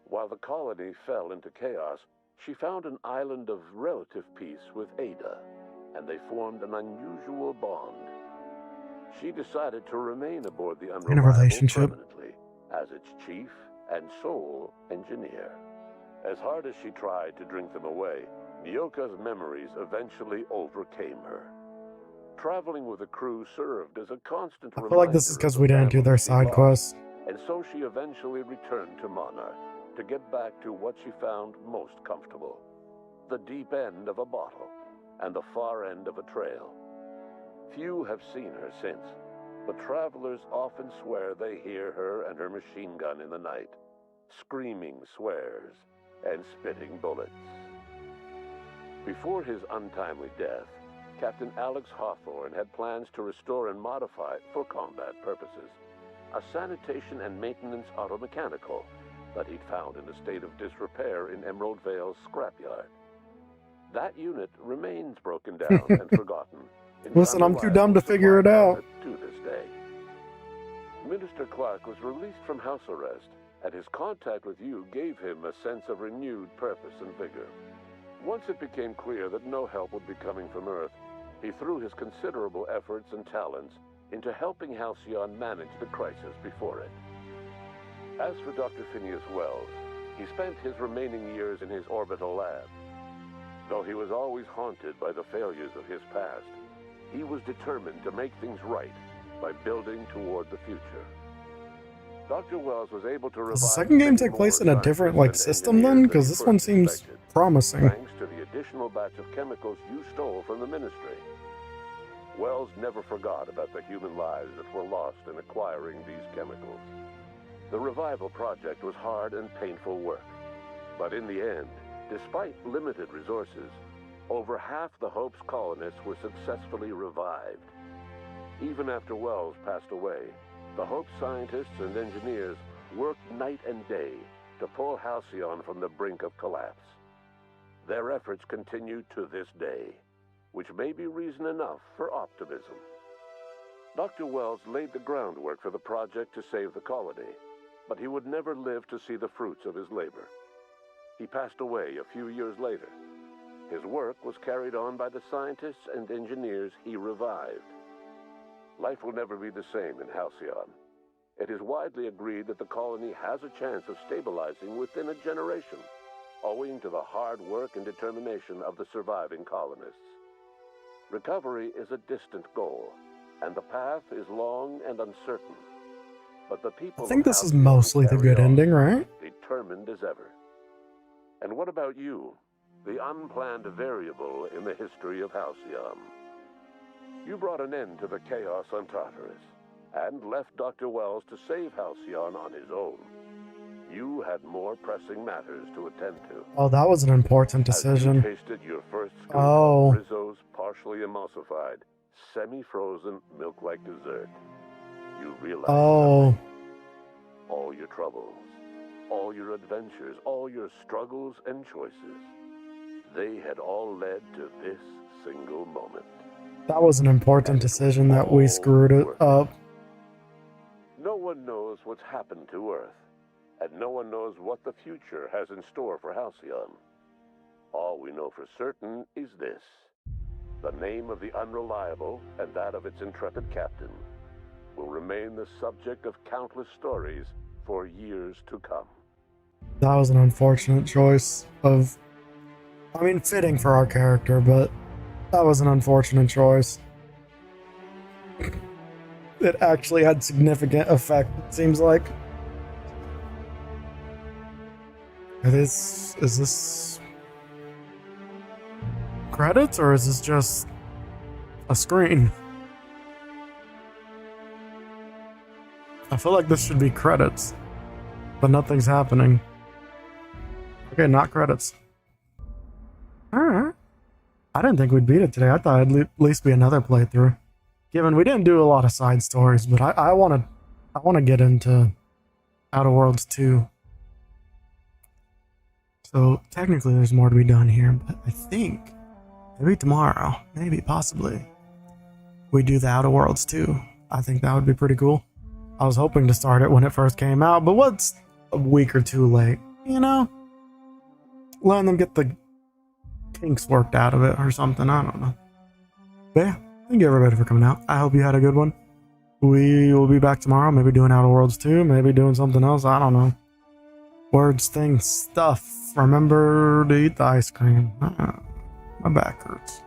S11: While the colony fell into chaos, she found an island of relative peace with Ada, and they formed an unusual bond. She decided to remain aboard the
S1: In a
S11: Unreliable
S1: relationship.
S11: permanently as its chief and sole engineer. As hard as she tried to drink them away, Nyoka's memories eventually overcame her. traveling with a crew served as a constant
S1: I feel like this is because we didn't do their side quests.
S11: and so she eventually returned to Mana to get back to what she found most comfortable: the deep end of a bottle and the far end of a trail. Few have seen her since, but travelers often swear they hear her and her machine gun in the night, screaming swears and spitting bullets. Before his untimely death, Captain Alex Hawthorne had plans to restore and modify, for combat purposes, a sanitation and maintenance automechanical that he'd found in a state of disrepair in Emerald Vale's scrapyard. That unit remains broken down and forgotten.
S1: Listen, I'm too dumb to figure it out.
S11: To this day. Minister Clark was released from house arrest, and his contact with you gave him a sense of renewed purpose and vigor. Once it became clear that no help would be coming from Earth, he threw his considerable efforts and talents into helping Halcyon manage the crisis before it. As for Dr. Phineas Wells, he spent his remaining years in his orbital lab. Though he was always haunted by the failures of his past, he was determined to make things right by building toward the future. Dr. Wells was able to revive...
S1: Does the second game take place in a different, like, system then? Because this one seems promising.
S11: Thanks to the additional batch of chemicals you stole from the Ministry. Wells never forgot about the human lives that were lost in acquiring these chemicals. The revival project was hard and painful work. But in the end, despite limited resources, over half the Hope's colonists were successfully revived. Even after Wells passed away, the Hope scientists and engineers worked night and day to pull Halcyon from the brink of collapse. Their efforts continue to this day, which may be reason enough for optimism. Dr. Wells laid the groundwork for the project to save the colony, but he would never live to see the fruits of his labor. He passed away a few years later. His work was carried on by the scientists and engineers he revived. Life will never be the same in Halcyon. It is widely agreed that the colony has a chance of stabilizing within a generation, owing to the hard work and determination of the surviving colonists. Recovery is a distant goal, and the path is long and uncertain. But the people
S1: I think this is mostly the good ending, right?
S11: Determined as ever. And what about you, the unplanned variable in the history of Halcyon? You brought an end to the chaos on Tartarus, and left Dr. Wells to save Halcyon on his own. You had more pressing matters to attend to.
S1: Oh, that was an important decision.
S11: As you tasted your first scoop of Rizzo's partially emulsified, semi-frozen milk-like dessert, you realized something. All your troubles, all your adventures, all your struggles and choices, they had all led to this single moment.
S1: That was an important decision that we screwed it up.
S11: No one knows what's happened to Earth, and no one knows what the future has in store for Halcyon. All we know for certain is this: the name of the Unreliable and that of its intrepid captain will remain the subject of countless stories for years to come.
S1: That was an unfortunate choice of... I mean, fitting for our character, but that was an unfortunate choice. It actually had significant effect, it seems like. Is this credits, or is this just a screen? I feel like this should be credits, but nothing's happening. Okay, not credits. Alright. I didn't think we'd beat it today. I thought it'd at least be another playthrough. Given we didn't do a lot of side stories, but I want to get into Outer Worlds 2. So technically there's more to be done here, but I think maybe tomorrow, maybe possibly, we do the Outer Worlds 2. I think that would be pretty cool. I was hoping to start it when it first came out, but what's a week or two late, you know? Letting them get the kinks worked out of it or something, I don't know. But yeah, thank you everybody for coming out. I hope you had a good one. We will be back tomorrow, maybe doing Outer Worlds 2, maybe doing something else, I don't know. Words, things, stuff. Remember to eat the ice cream. My back hurts.